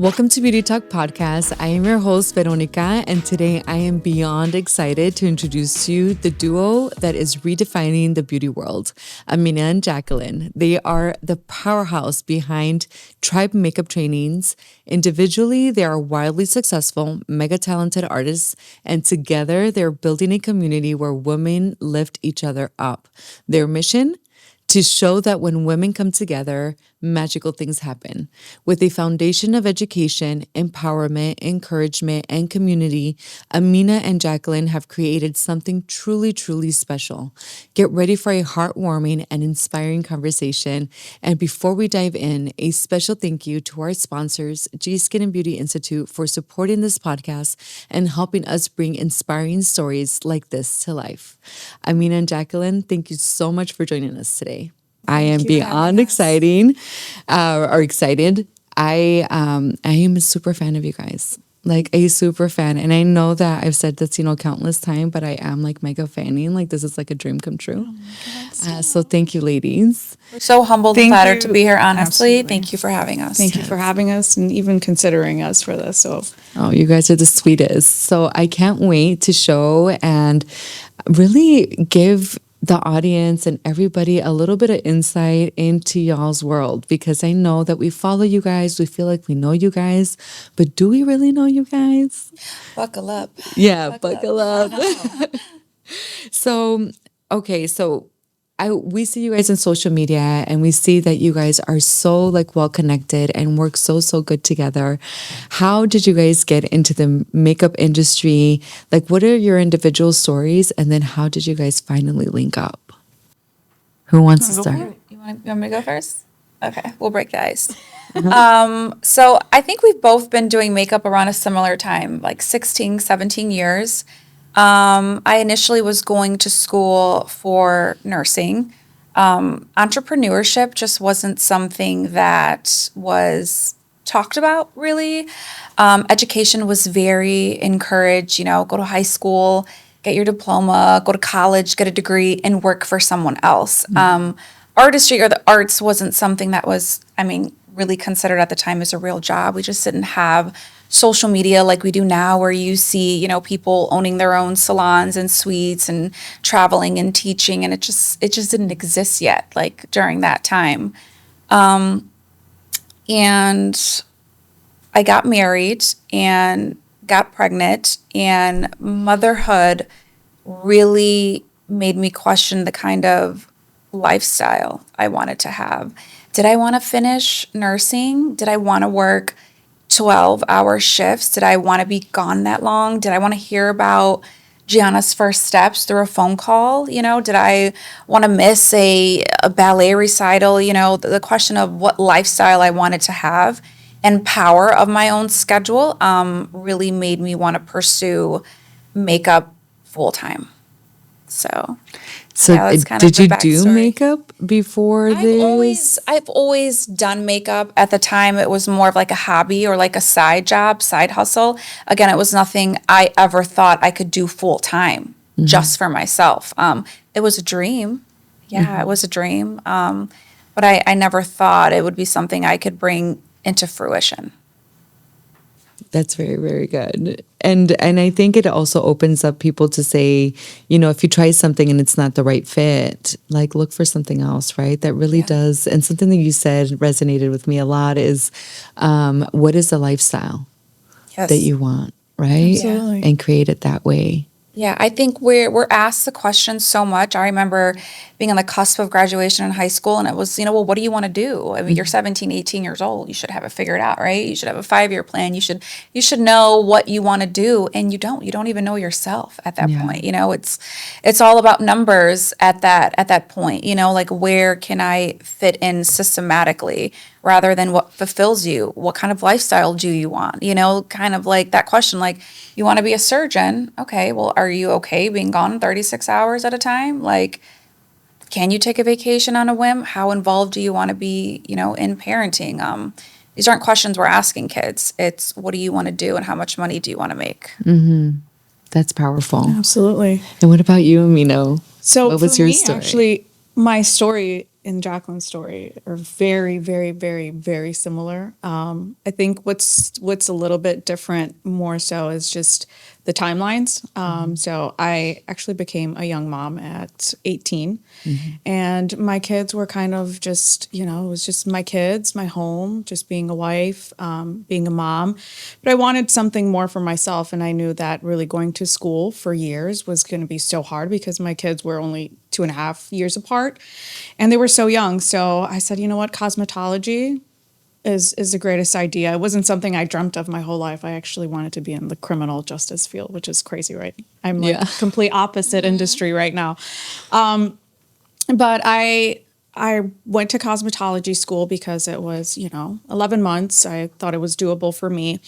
Welcome to Beauty Talk Podcast. I am your host, Veronica, and today I am beyond excited to introduce to you the duo that is redefining the beauty world, Amina and Jacqueline. They are the powerhouse behind Tribe Makeup Trainings. Individually, they are wildly successful, mega talented artists, and together they're building a community where women lift each other up. Their mission? To show that when women come together, magical things happen. With a foundation of education, empowerment, encouragement, and community, Amina and Jacqueline have created something truly, truly special. Get ready for a heartwarming and inspiring conversation. And before we dive in, a special thank you to our sponsors, G Skin and Beauty Institute, for supporting this podcast and helping us bring inspiring stories like this to life. Amina and Jacqueline, thank you so much for joining us today. I am beyond excited. I am a super fan of you guys, like a super fan. And I know that I've said this, countless times, but I am like mega fanning. Like this is like a dream come true. So thank you, ladies. We're so humbled and flattered to be here, honestly. Absolutely. Thank you for having us. Thank you for having us and even considering us for this. Oh, you guys are the sweetest. So I can't wait to show and really give the audience and everybody a little bit of insight into y'all's world, because I know that we follow you guys. We feel like we know you guys, but do we really know you guys? Buckle up. Yeah, buckle up. So we see you guys on social media and we see that you guys are so like well connected and work so good together. How did you guys get into the makeup industry? Like what are your individual stories, and then how did you guys finally link up? Who wants to start? You want me to go first? Okay, we'll break the ice. So I think we've both been doing makeup around a similar time, like 16, 17 years. I initially was going to school for nursing. Entrepreneurship just wasn't something that was talked about, really. Education was very encouraged, go to high school, get your diploma, go to college, get a degree, and work for someone else. Artistry or the arts wasn't something that was, really considered at the time as a real job. We just didn't have social media like we do now, where you see, people owning their own salons and suites and traveling and teaching, and it just didn't exist yet, like during that time. And I got married and got pregnant, and motherhood really made me question the kind of lifestyle I wanted to have. Did I want to finish nursing? Did I want to work 12-hour shifts? Did I want to be gone that long? Did I want to hear about Gianna's first steps through a phone call? Did I want to miss a ballet recital? The question of what lifestyle I wanted to have and power of my own schedule really made me want to pursue makeup full time. So yeah, did you do makeup before this? I've always done makeup. At the time, it was more of like a hobby or like a side job, side hustle. Again, it was nothing I ever thought I could do full time just for myself. It was a dream. Yeah, it was a dream. But I never thought it would be something I could bring into fruition. That's very, very good. And I think it also opens up people to say, if you try something and it's not the right fit, like look for something else, right? That really does. And something that you said resonated with me a lot is, what is the lifestyle that you want, right? Absolutely. And create it that way. Yeah, I think we're asked the question so much. I remember being on the cusp of graduation in high school, and it was, well, what do you want to do? You're 17, 18 years old. You should have it figured out, right? You should have a 5-year plan. You should know what you want to do, and you don't. You don't even know yourself at that point. It's all about numbers at that point. Like where can I fit in systematically, rather than what fulfills you? What kind of lifestyle do you want? Kind of like that question, like you want to be a surgeon. Okay, well, are you okay being gone 36 hours at a time? Like, can you take a vacation on a whim? How involved do you want to be, in parenting? These aren't questions we're asking kids. It's what do you want to do and how much money do you want to make? Mm-hmm. That's powerful. Absolutely. And what about you, Amino? So what was your story? Actually, my story and Jacqueline's story are very, very, very, very similar. I think what's a little bit different more so is just the timelines. So I actually became a young mom at 18, and my kids were kind of just, it was just my kids, my home, just being a wife, being a mom. But I wanted something more for myself, and I knew that really going to school for years was going to be so hard because my kids were only 2.5 years apart, and they were so young. So I said, you know what, cosmetology is the greatest idea. It wasn't something I dreamt of my whole life. I actually wanted to be in the criminal justice field, which is crazy, right? I'm like complete opposite industry right now. But I went to cosmetology school because it was, 11 months. I thought it was doable for me.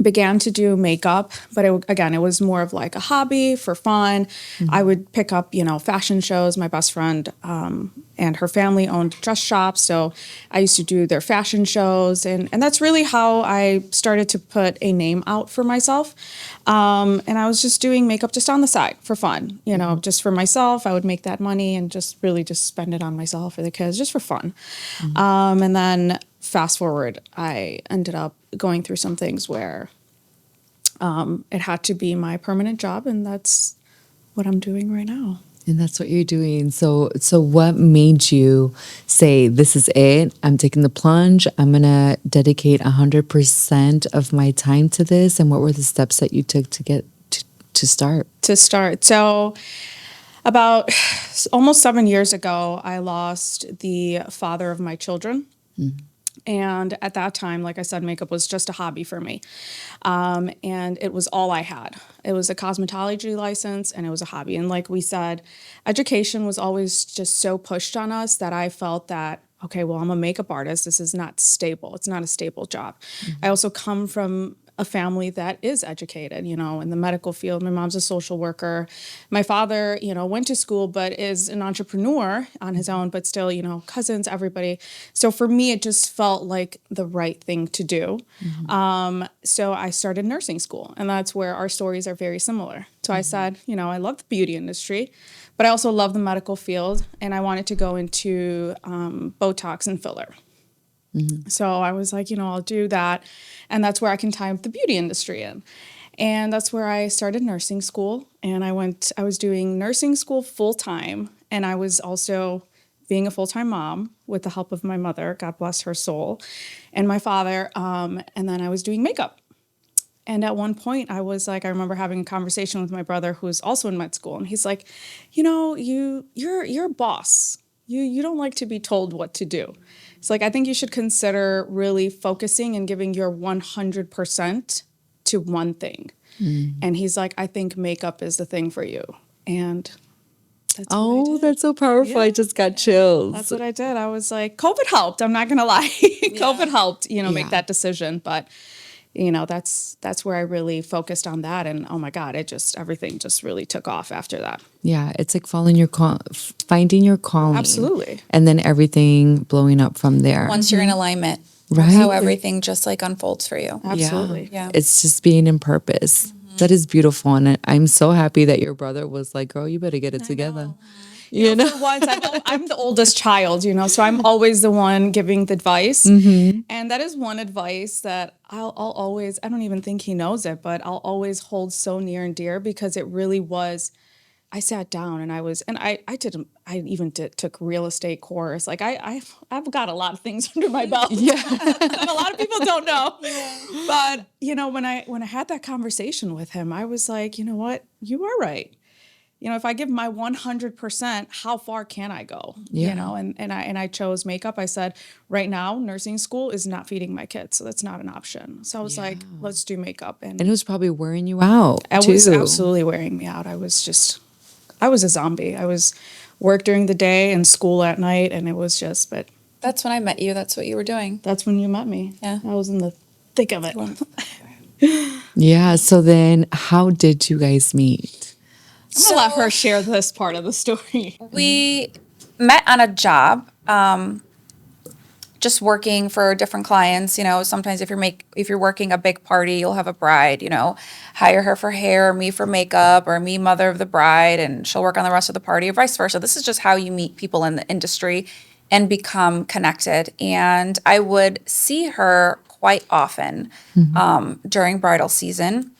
Began to do makeup, but it was more of like a hobby for fun. I would pick up, fashion shows. My best friend and her family owned dress shops, so I used to do their fashion shows, and that's really how I started to put a name out for myself. And I was just doing makeup just on the side for fun, just for myself. I would make that money and just really just spend it on myself or the kids, just for fun. And then fast forward, I ended up going through some things where it had to be my permanent job, and that's what I'm doing right now. And that's what you're doing. So what made you say, this is it, I'm taking the plunge, I'm going to dedicate 100% of my time to this? And what were the steps that you took to get to start? So about almost 7 years ago, I lost the father of my children. And at that time, like I said, makeup was just a hobby for me. And it was all I had. It was a cosmetology license and it was a hobby. And like we said, education was always just so pushed on us that I felt that, okay, well, I'm a makeup artist. This is not stable. It's not a stable job. I also come from a family that is educated, in the medical field. My mom's a social worker. My father, went to school, but is an entrepreneur on his own, but still, cousins, everybody. So for me, it just felt like the right thing to do. So I started nursing school, and that's where our stories are very similar. So I said, I love the beauty industry, but I also love the medical field, and I wanted to go into Botox and filler. So I was like, I'll do that. And that's where I can tie the beauty industry in. And that's where I started nursing school. And I was doing nursing school full time. And I was also being a full-time mom with the help of my mother, God bless her soul, and my father. And then I was doing makeup. And at one point I was like, I remember having a conversation with my brother who's also in med school. And he's like, you're a boss. You don't like to be told what to do. It's like, I think you should consider really focusing and giving your 100% to one thing. And he's like, I think makeup is the thing for you. And that's what I did. That's so powerful. Yeah. I just got chills. That's what I did. I was like, COVID helped. I'm not going to lie. COVID helped, make that decision. But, that's where I really focused on that. And oh my God, everything just really took off after that. Yeah, it's like finding your calling. Absolutely. And then everything blowing up from there. Once you're in alignment, Right. that's how everything just like unfolds for you. Absolutely. Yeah. It's just being in purpose. That is beautiful. And I'm so happy that your brother was like, girl, you better get it together. For once, I'm the oldest child, so I'm always the one giving the advice. And that is one advice that I'll always, I don't even think he knows it, but I'll always hold so near and dear because it really was, I sat down and took real estate course. Like I've got a lot of things under my belt. That a lot of people don't know. But, when I had that conversation with him, I was like, you know what, you are right. If I give my 100%, how far can I go? And I chose makeup. I said, right now, nursing school is not feeding my kids, so that's not an option. So I was like, let's do makeup. And it was probably wearing you out. It was absolutely wearing me out. I was a zombie. I was work during the day and school at night, and it was just, but. That's when I met you. That's what you were doing. That's when you met me. Yeah. I was in the thick of it. Yeah. So then how did you guys meet? I'm going to let her share this part of the story. We met on a job. just working for different clients. Sometimes if you're working a big party, you'll have a bride, hire her for hair, or me for makeup, or me mother of the bride, and she'll work on the rest of the party, or vice versa. This is just how you meet people in the industry and become connected. And I would see her quite often during bridal season.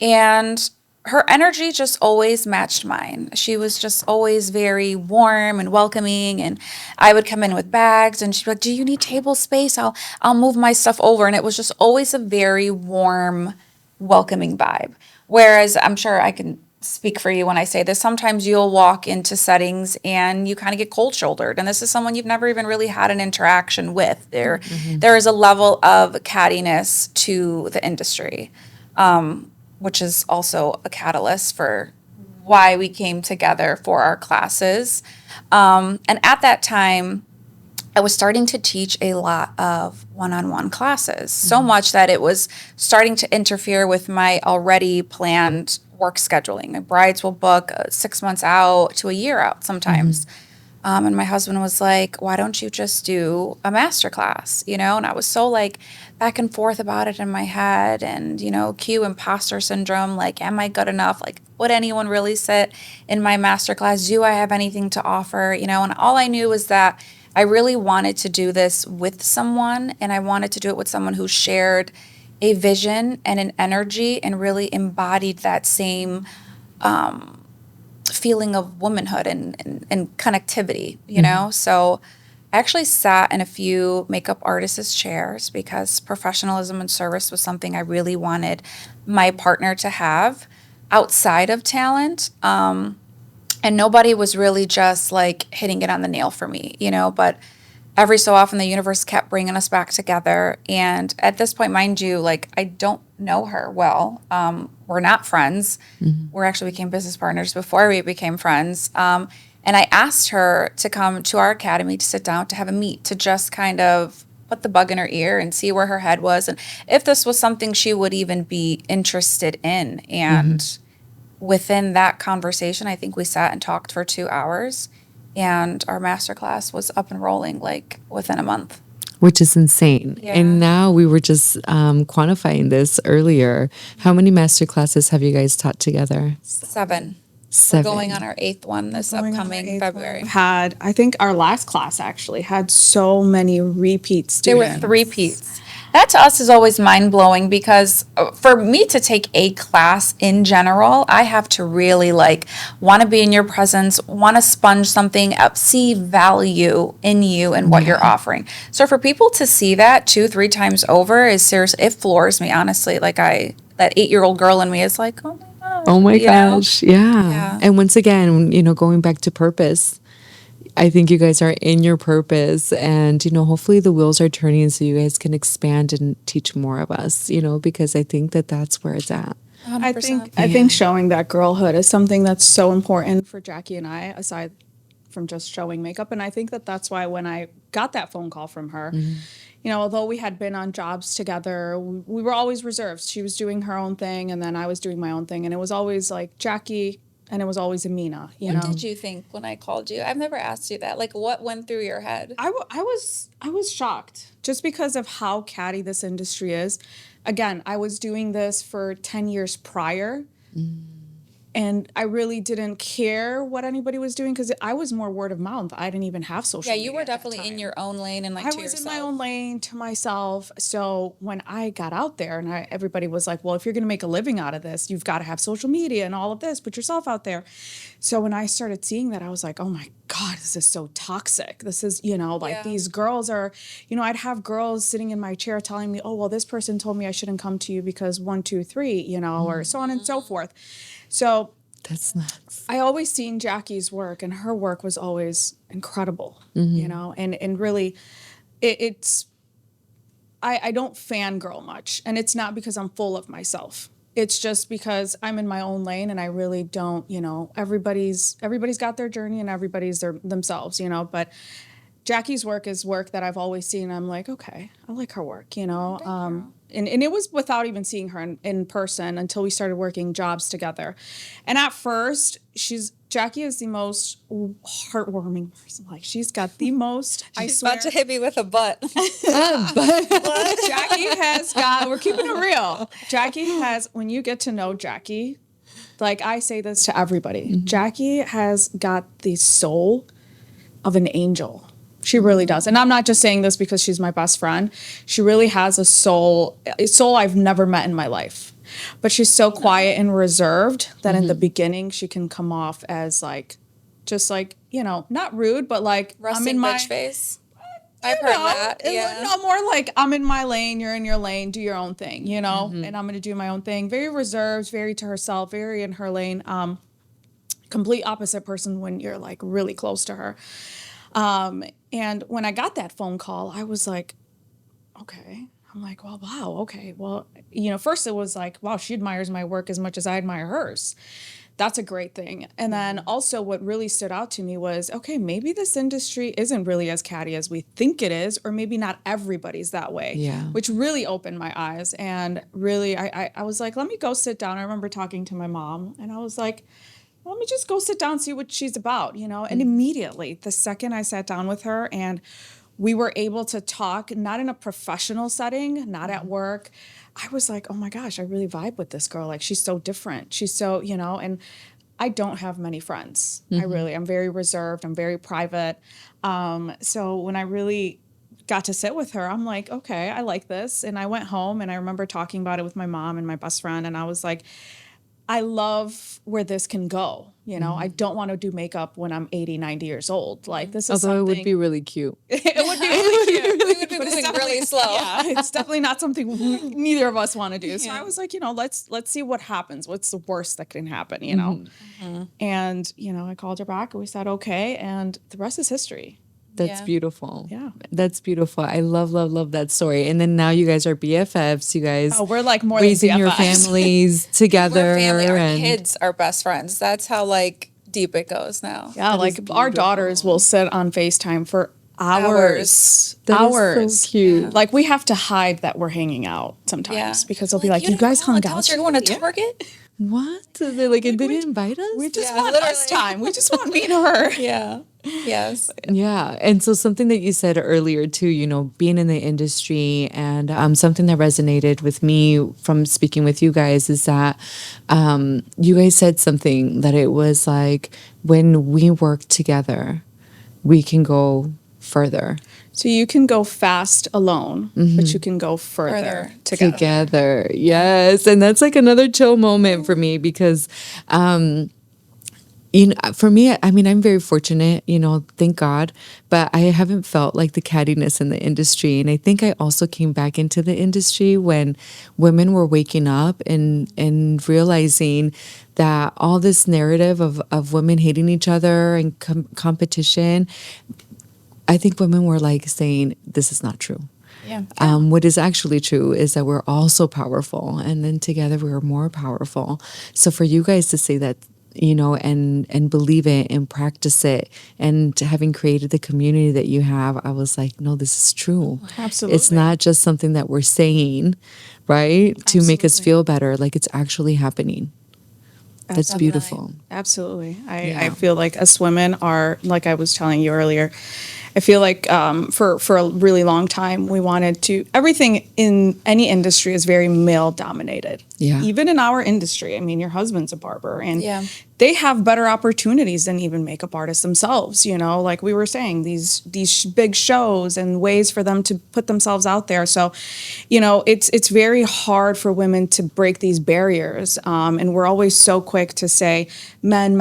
And her energy just always matched mine. She was just always very warm and welcoming. And I would come in with bags and she'd be like, "Do you need table space? I'll move my stuff over." And it was just always a very warm, welcoming vibe. Whereas I'm sure I can speak for you when I say this, sometimes you'll walk into settings and you kind of get cold shouldered. And this is someone you've never even really had an interaction with. There is a level of cattiness to the industry. Which is also a catalyst for why we came together for our classes. And at that time, I was starting to teach a lot of one-on-one classes, so much that it was starting to interfere with my already planned work scheduling. My brides will book 6 months out to a year out sometimes. And my husband was like, "Why don't you just do a master class?" And I was so like back and forth about it in my head, and cue imposter syndrome, like, am I good enough? Like, would anyone really sit in my master class? Do I have anything to offer? And all I knew was that I really wanted to do this with someone, and I wanted to do it with someone who shared a vision and an energy and really embodied that same feeling of womanhood and connectivity, So I actually sat in a few makeup artists' chairs because professionalism and service was something I really wanted my partner to have outside of talent. And nobody was really just like hitting it on the nail for me, but every so often the universe kept bringing us back together. And at this point, mind you, like, I don't know her well. We're not friends. We actually became business partners before we became friends. And I asked her to come to our academy to sit down, to have a meet, to just kind of put the bug in her ear and see where her head was and if this was something she would even be interested in. And within that conversation, I think we sat and talked for 2 hours, and our masterclass was up and rolling like within a month. Which is insane. Yeah. And now we were just quantifying this earlier. How many master classes have you guys taught together? 7. 7. We're going on our 8th one this upcoming February. I think our last class actually had so many repeat students. There were 3 repeats. That to us is always mind-blowing because for me to take a class in general, I have to really want to be in your presence, want to sponge something up, see value in you and what you're offering. So for people to see that 2-3 times over is seriously, it floors me, honestly. That 8-year-old girl in me is like, oh my gosh. Oh my gosh. Yeah. And once again, going back to purpose, I think you guys are in your purpose, and, hopefully the wheels are turning so you guys can expand and teach more of us, because I think that that's where it's at. 100%. I think showing that girlhood is something that's so important for Jackie and I, aside from just showing makeup. And I think that that's why when I got that phone call from her, although we had been on jobs together, we were always reserved. She was doing her own thing, and then I was doing my own thing. And it was always like Jackie, and it was always Amina. What did you think when I called you? I've never asked you that. Like, what went through your head? I was shocked just because of how catty this industry is. Again, I was doing this for 10 years prior. And I really didn't care what anybody was doing because I was more word of mouth. I didn't even have social media. Yeah, you were definitely in your own lane and I to was yourself. in my own lane to myself. So when I got out there and everybody was like, well, if you're going to make a living out of this, you've got to have social media and all of this, put yourself out there. So when I started seeing that, I was like, oh my God, this is so toxic. This is, these girls are, I'd have girls sitting in my chair telling me, oh, well, this person told me I shouldn't come to you because 1, 2, 3, or so on and so forth. So that's nuts. I always seen Jackie's work, and her work was always incredible, and really I don't fangirl much, and it's not because I'm full of myself. It's just because I'm in my own lane, and I really don't, everybody's got their journey and everybody's themselves, but Jackie's work is work that I've always seen. I'm like, okay, I like her work, And it was without even seeing her in person until we started working jobs together. And at first, she's Jackie is the most heartwarming person. Like, she's got the most, She's about to hit me with a butt. Jackie has got, we're keeping it real. Jackie has, when you get to know Jackie, like I say this to everybody, Jackie has got the soul of an angel. She really does. And I'm not just saying this because she's my best friend. She really has a soul I've never met in my life. But she's so quiet and reserved that in the beginning she can come off as like, just like, you know, not rude, but like Rusting I'm in my bitch face. I've heard that. Yeah. No, more like I'm in my lane, you're in your lane, do your own thing, you know, and I'm going to do my own thing. Very reserved, very to herself, very in her lane. Complete opposite person when you're like really close to her. And when I got that phone call, I was like, okay. I'm like, well, wow, okay. Well, you know, first it was like, wow, she admires my work as much as I admire hers. That's a great thing. And then also what really stood out to me was, okay, maybe this industry isn't really as catty as we think it is, or maybe not everybody's that way, which really opened my eyes. And really, I was like, let me go sit down. I remember talking to my mom and I was like, let me just go sit down and see what she's about, you know? And immediately, the second I sat down with her and we were able to talk, not in a professional setting, not at work, I was like, oh my gosh, I really vibe with this girl. Like, she's so different. She's so, you know, and I don't have many friends. I'm very reserved. I'm very private. So when I really got to sit with her, I'm like, okay, I like this. And I went home and I remember talking about it with my mom and my best friend. And I was like, I love where this can go. You know, I don't want to do makeup when I'm 80, 90 years old. Like, this is Although something. it would be really cute. It would be really cute. We would be moving really slow. Yeah, it's definitely not something neither of us want to do. So I was like, you know, let's see what happens. What's the worst that can happen, you know? And, you know, I called her back and we said, okay. And the rest is history. That's beautiful. Yeah. That's beautiful. I love, love, love that story. And then now you guys are BFFs. You guys We're like more raising than your BFFs. families together. We're family. Our and kids are best friends. That's how like deep it goes now. Yeah, like our daughters will sit on FaceTime for hours. That hours. is so cute. Like, we have to hide that we're hanging out sometimes because they'll be like, you didn't guys call hung and tell us out. you're going to Target? What? They like, and they didn't invite us? We just Yeah, want literally. us time. We just want me and her. Yeah. Yes. Yeah. And so something that you said earlier too, you know, being in the industry and something that resonated with me from speaking with you guys is that you guys said something that it was like, when we work together, we can go further. So you can go fast alone, but you can go further together. Together. Yes. And that's like another chill moment for me because you know, for me, I mean, I'm very fortunate, you know, thank God, but I haven't felt like the cattiness in the industry. And I think I also came back into the industry when women were waking up and realizing that all this narrative of women hating each other and competition, I think women were like saying, this is not true. Yeah. What is actually true is that we're all so powerful, and then together we're more powerful. So for you guys to say that, you know, and believe it and practice it, and having created the community that you have, I was like, no, this is true. Absolutely. It's not just something that we're saying, right, to make us feel better. Like, it's actually happening. That's beautiful. Absolutely. I feel like us women are, like I was telling you earlier, I feel like for a really long time, we wanted to, everything in any industry is very male dominated. Yeah. Even in our industry. I mean, your husband's a barber and Yeah. they have better opportunities than even makeup artists themselves, you know, like we were saying, these big shows and ways for them to put themselves out there. So, you know, it's very hard for women to break these barriers. And we're always so quick to say men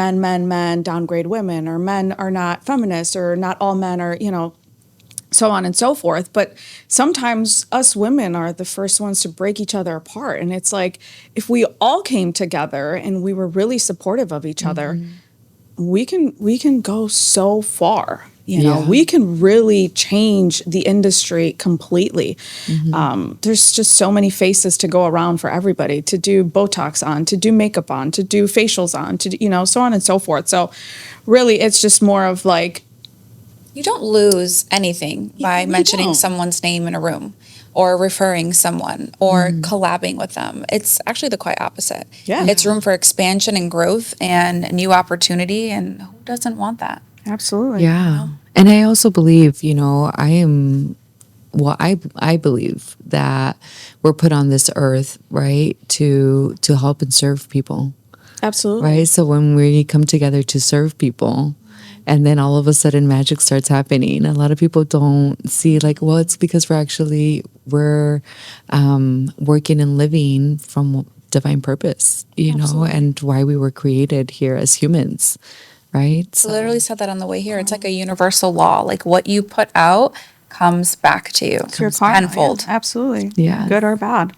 downgrade women, or men are not feminists, or not all men are, you know, so on and so forth. But sometimes us women are the first ones to break each other apart. And it's like, if we all came together and we were really supportive of each other, we can go so far. You know, we can really change the industry completely. There's just so many faces to go around for everybody, to do Botox on, to do makeup on, to do facials on, to, you know, so on and so forth. So really, it's just more of like, You don't lose anything by we mentioning don't. someone's name in a room or referring someone or collabing with them. It's actually the quite opposite. Yeah. It's room for expansion and growth and new opportunity, and who doesn't want that? Absolutely. Yeah. And I also believe, I believe that we're put on this earth, right, to help and serve people, Absolutely. right? So when we come together to serve people, and then all of a sudden magic starts happening, a lot of people don't see like, well, it's because we're working and living from divine purpose, and why we were created here as humans, right? So literally said that on the way here. It's like a universal law. Like what you put out comes back to you. It's your Comes karma, tenfold. yeah, absolutely. Yeah. Good or bad.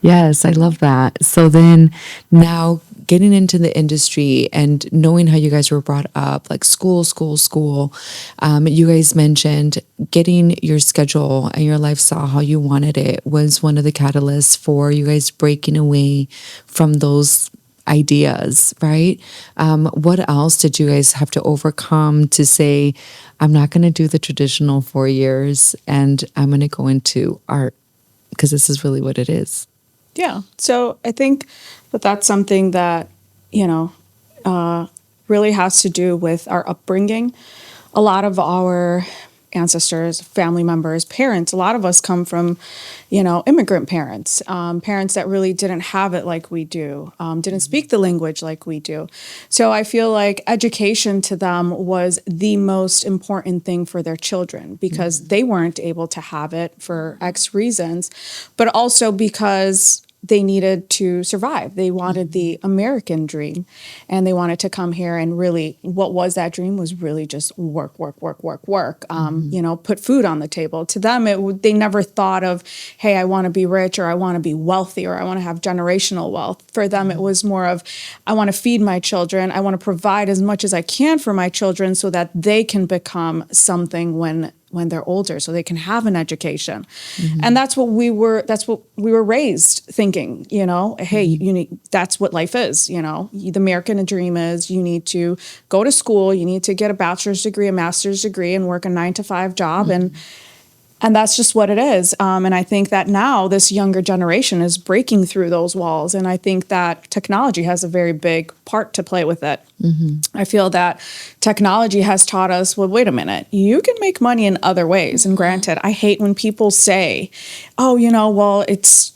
Yes, I love that. So then now getting into the industry and knowing how you guys were brought up, like school. You guys mentioned getting your schedule and your lifestyle how you wanted it was one of the catalysts for you guys breaking away from those ideas, right? What else did you guys have to overcome to say, I'm not going to do the traditional 4 years and I'm going to go into art because this is really what it is? Yeah. So I think that that's something that, really has to do with our upbringing. A lot of our ancestors, family members, parents, a lot of us come from, immigrant parents, parents that really didn't have it like we do, didn't speak the language like we do. So I feel like education to them was the most important thing for their children because they weren't able to have it for X reasons, but also because they needed to survive. They wanted the American dream and they wanted to come here and really, what was that dream was really just work, put food on the table. To them, they never thought of, hey, I want to be rich or I want to be wealthy or I want to have generational wealth. For them, it was more of, I want to feed my children. I want to provide as much as I can for my children so that they can become something when they're older, so they can have an education. And that's what we were raised thinking, hey, that's what life is, the American dream is you need to go to school, you need to get a bachelor's degree, a master's degree, and work a 9-to-5 job. And that's just what it is. And I think that now this younger generation is breaking through those walls. And I think that technology has a very big part to play with it. I feel that technology has taught us, well, wait a minute, you can make money in other ways. And granted, I hate when people say, oh, well, it's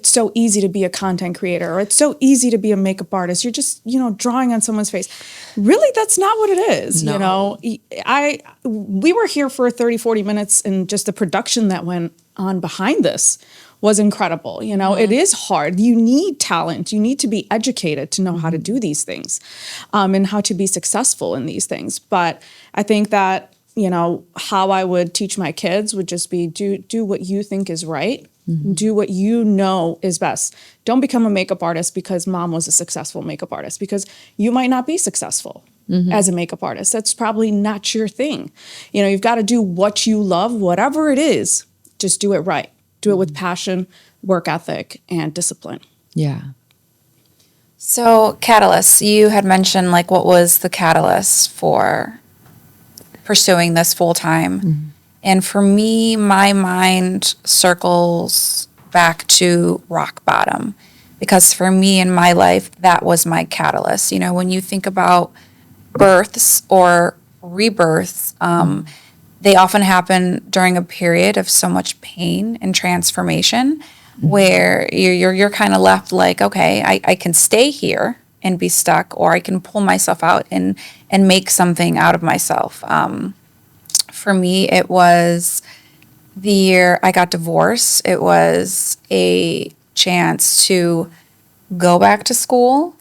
so easy to be a content creator or it's so easy to be a makeup artist. You're just, drawing on someone's face. Really, that's not what it is. No. We were here for 30, 40 minutes and just the production that went on behind this was incredible. It is hard. You need talent. You need to be educated to know how to do these things and how to be successful in these things. But I think that, how I would teach my kids would just be do what you think is right. Do what you know is best. Don't become a makeup artist because mom was a successful makeup artist because you might not be successful as a makeup artist. That's probably not your thing. You've got to do what you love, whatever it is, just do it right. Do it with passion, work ethic, and discipline. Yeah. So catalyst, you had mentioned like what was the catalyst for pursuing this full time? And for me, my mind circles back to rock bottom because for me in my life, that was my catalyst. When you think about births or rebirths, they often happen during a period of so much pain and transformation where you're kind of left like, okay, I can stay here and be stuck, or I can pull myself out and make something out of myself. For me, it was the year I got divorced. It was a chance to go back to school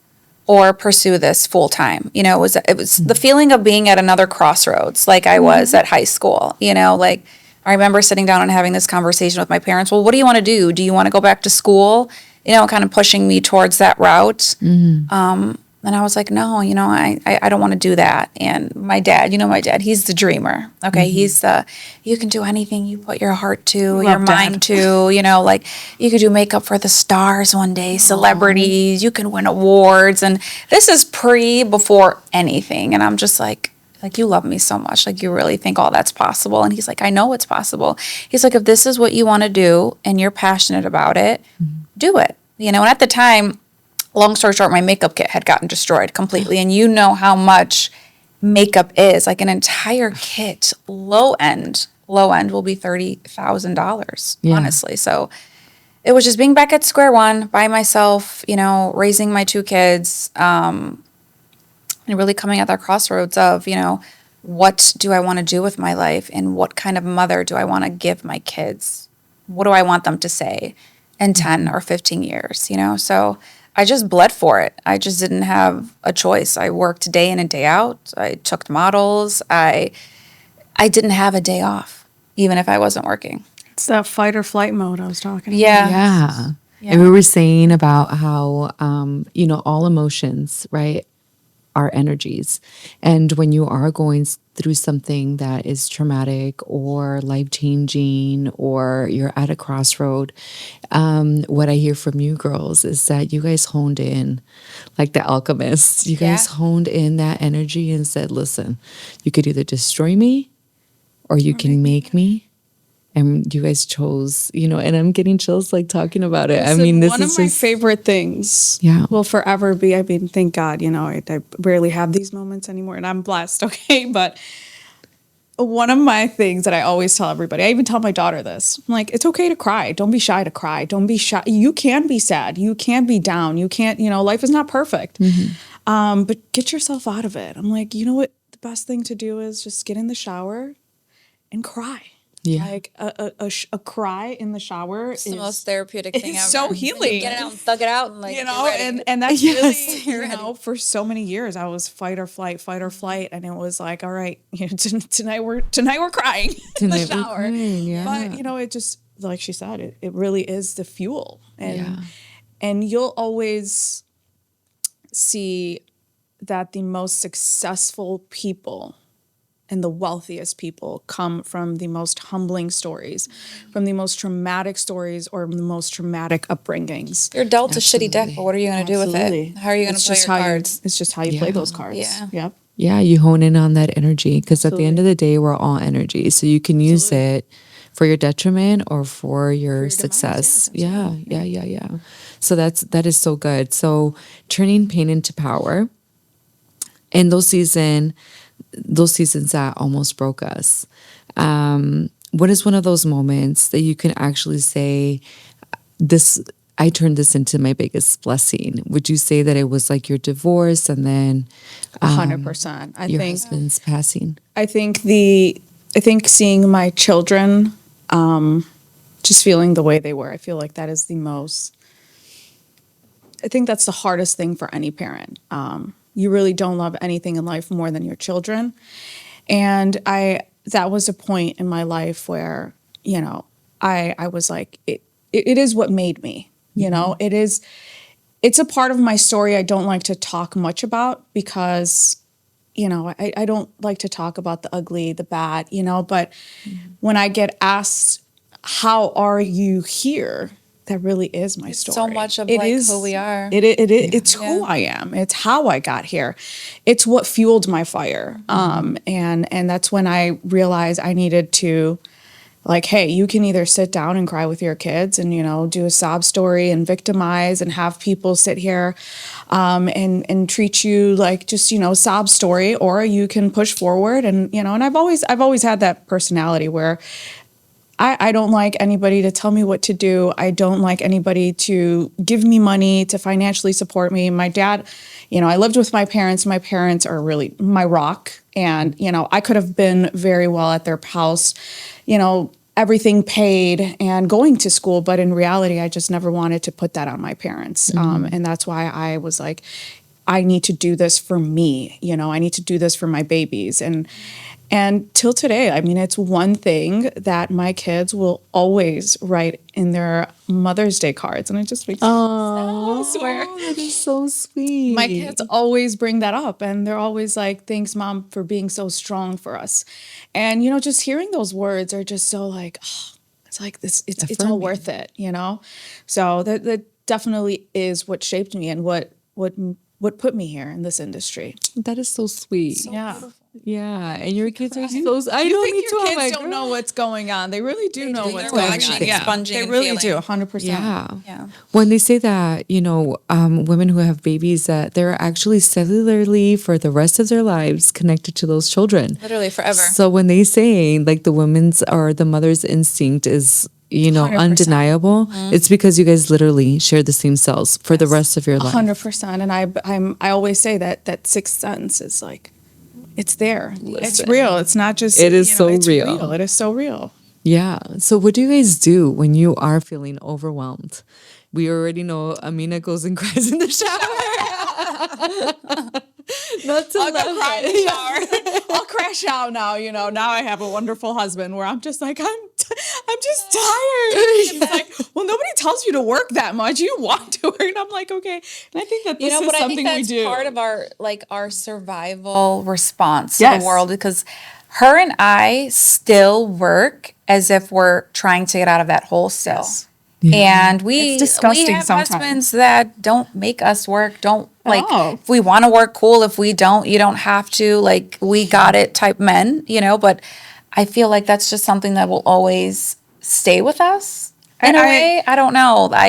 or pursue this full time. It was the feeling of being at another crossroads, like I was at high school. Like I remember sitting down and having this conversation with my parents. Well, what do you want to do? Do you want to go back to school? Kind of pushing me towards that route. And I was like, no, I don't want to do that. And my dad, he's the dreamer. Okay. He's you can do anything you put your heart to, your mind to, like you could do makeup for the stars one day, celebrities, you can win awards. And this is before anything. And I'm just like, like, you love me so much. Like, you really think all that's possible. And he's like, I know it's possible. He's like, if this is what you want to do and you're passionate about it, do it. You know, and at the time, long story short, my makeup kit had gotten destroyed completely. And you know how much makeup is. Like, an entire kit, low end will be $30,000, honestly. So it was just being back at square one by myself, you know, raising my 2 kids, and really coming at that crossroads of, you know, what do I want to do with my life, and what kind of mother do I want to give my kids? What do I want them to say in 10 or 15 years, you know? So I just bled for it. I just didn't have a choice. I worked day in and day out. I took models. I didn't have a day off, even if I wasn't working. It's that fight or flight mode I was talking about. Yeah. And we were saying about how, you know, all emotions, right, are energies. And when you are going through something that is traumatic or life-changing, or you're at a crossroad, what I hear from you girls is that you guys honed in like the alchemists. You guys honed in that energy and said, listen, you could either destroy me or you can make me. And you guys chose, you know, and I'm getting chills like talking about it. Listen, I mean, this one is of my favorite things will forever be, I mean, thank God, you know, I rarely have these moments anymore, and I'm blessed, okay? But one of my things that I always tell everybody, I even tell my daughter this, I'm like, it's okay to cry. Don't be shy to cry. Don't be shy. You can be sad. You can be down. You can't, you know, life is not perfect. But get yourself out of it. I'm like, you know what? The best thing to do is just get in the shower and cry. Yeah. Like a cry in the shower is the most therapeutic thing ever. It's so healing. Get it out and thug it out, and like, you know, and that's really, you know, for so many years I was fight or flight, and it was like, all right, you know, tonight we're crying in the shower. But you know, it just, like she said, it really is the fuel, and you'll always see that the most successful people and the wealthiest people come from the most humbling stories, from the most traumatic stories, or the most traumatic upbringings. You're dealt a shitty deck, but what are you going to do with it? How are you going to play your cards? It's just how you play those cards. Yeah. Yep. Yeah, you hone in on that energy, because at the end of the day, we're all energy. So you can use it for your detriment or for your success. Yeah. So that is so good. So turning pain into power. And those seasons that almost broke us. What is one of those moments that you can actually say, I turned this into my biggest blessing? Would you say that it was like your divorce and then 100%. I your think husband's passing? I think seeing my children, just feeling the way they were, I feel like that is I think that's the hardest thing for any parent. You really don't love anything in life more than your children. And that was a point in my life where, you know, I was like, it is what made me, you know, it's a part of my story I don't like to talk much about, because, you know, I don't like to talk about the ugly, the bad, you know, but when I get asked, how are you here? That really is my story. So much of who we are. It's who I am. It's how I got here. It's what fueled my fire. And that's when I realized I needed to, like, hey, you can either sit down and cry with your kids and, you know, do a sob story and victimize and have people sit here and treat you like just, you know, sob story, or you can push forward. And, you know, and I've always had that personality where I don't like anybody to tell me what to do. I don't like anybody to give me money to financially support me. My dad, you know, I lived with my parents. My parents are really my rock. And, you know, I could have been very well at their house, you know, everything paid and going to school. But in reality, I just never wanted to put that on my parents. And that's why I was like, I need to do this for me. You know, I need to do this for my babies. And till today, I mean, it's one thing that my kids will always write in their Mother's Day cards. And it just makes me I swear. That is so sweet. My kids always bring that up. And they're always like, thanks, Mom, for being so strong for us. And, you know, just hearing those words are just so like, oh, it's like this, it's all worth it, you know? So that definitely is what shaped me and what put me here in this industry. That is so sweet. So Yeah. beautiful. Yeah, and your kids are so. I You don't think need to. your Oh my kids don't know what's going on. They really do know do. what's They're going watching, on. expunging, They and really do, feeling. 100%. Yeah. Yeah. When they say that, women who have babies, that they're actually cellularly for the rest of their lives connected to those children. Literally forever. So when they say like the woman's or the mother's instinct is, 100%. undeniable, it's because you guys literally share the same cells for the rest of your life. 100%. And I always say that sixth sense is like, it's there. It's real. It's not just. It is so it's real. It is so real. Yeah. So what do you guys do when you are feeling overwhelmed? We already know Amina goes and cries in the shower. Not to I'll go laugh cry at. in the shower. I'll crash out now. Now I have a wonderful husband where I'm just like I'm just tired. He's like, well, nobody tells you to work that much. You want to work, and I'm like, okay. And I think that this is but I something think that's we do. part of our survival response to Yes. the world, because her and I still work as if we're trying to get out of that hole still. Yes. And we It's disgusting we have sometimes. husbands that don't make us work, don't like Oh. if we want to work, cool. If we don't, you don't have to. Like, we got it type men, but I feel like that's just something that will always stay with us in a way. I don't know. But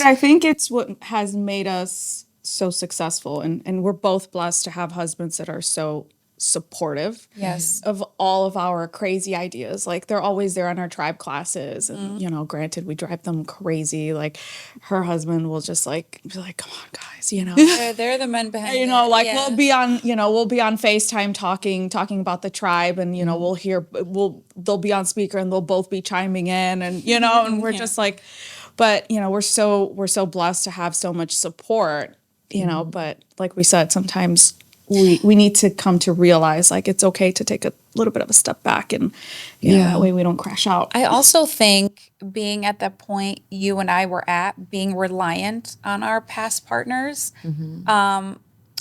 I think it's what has made us so successful, and we're both blessed to have husbands that are so supportive Yes. of all of our crazy ideas. Like, they're always there on our tribe classes, and granted, we drive them crazy. Like, her husband will just like be like, come on guys, They're the men behind it. like Yeah. we'll be on FaceTime talking about the tribe, and they'll be on speaker and they'll both be chiming in, and and we're just like, but we're so blessed to have so much support, but like we said, sometimes we need to come to realize, like, it's okay to take a little bit of a step back, and that way we don't crash out. I also think being at that point you and I were at, being reliant on our past partners,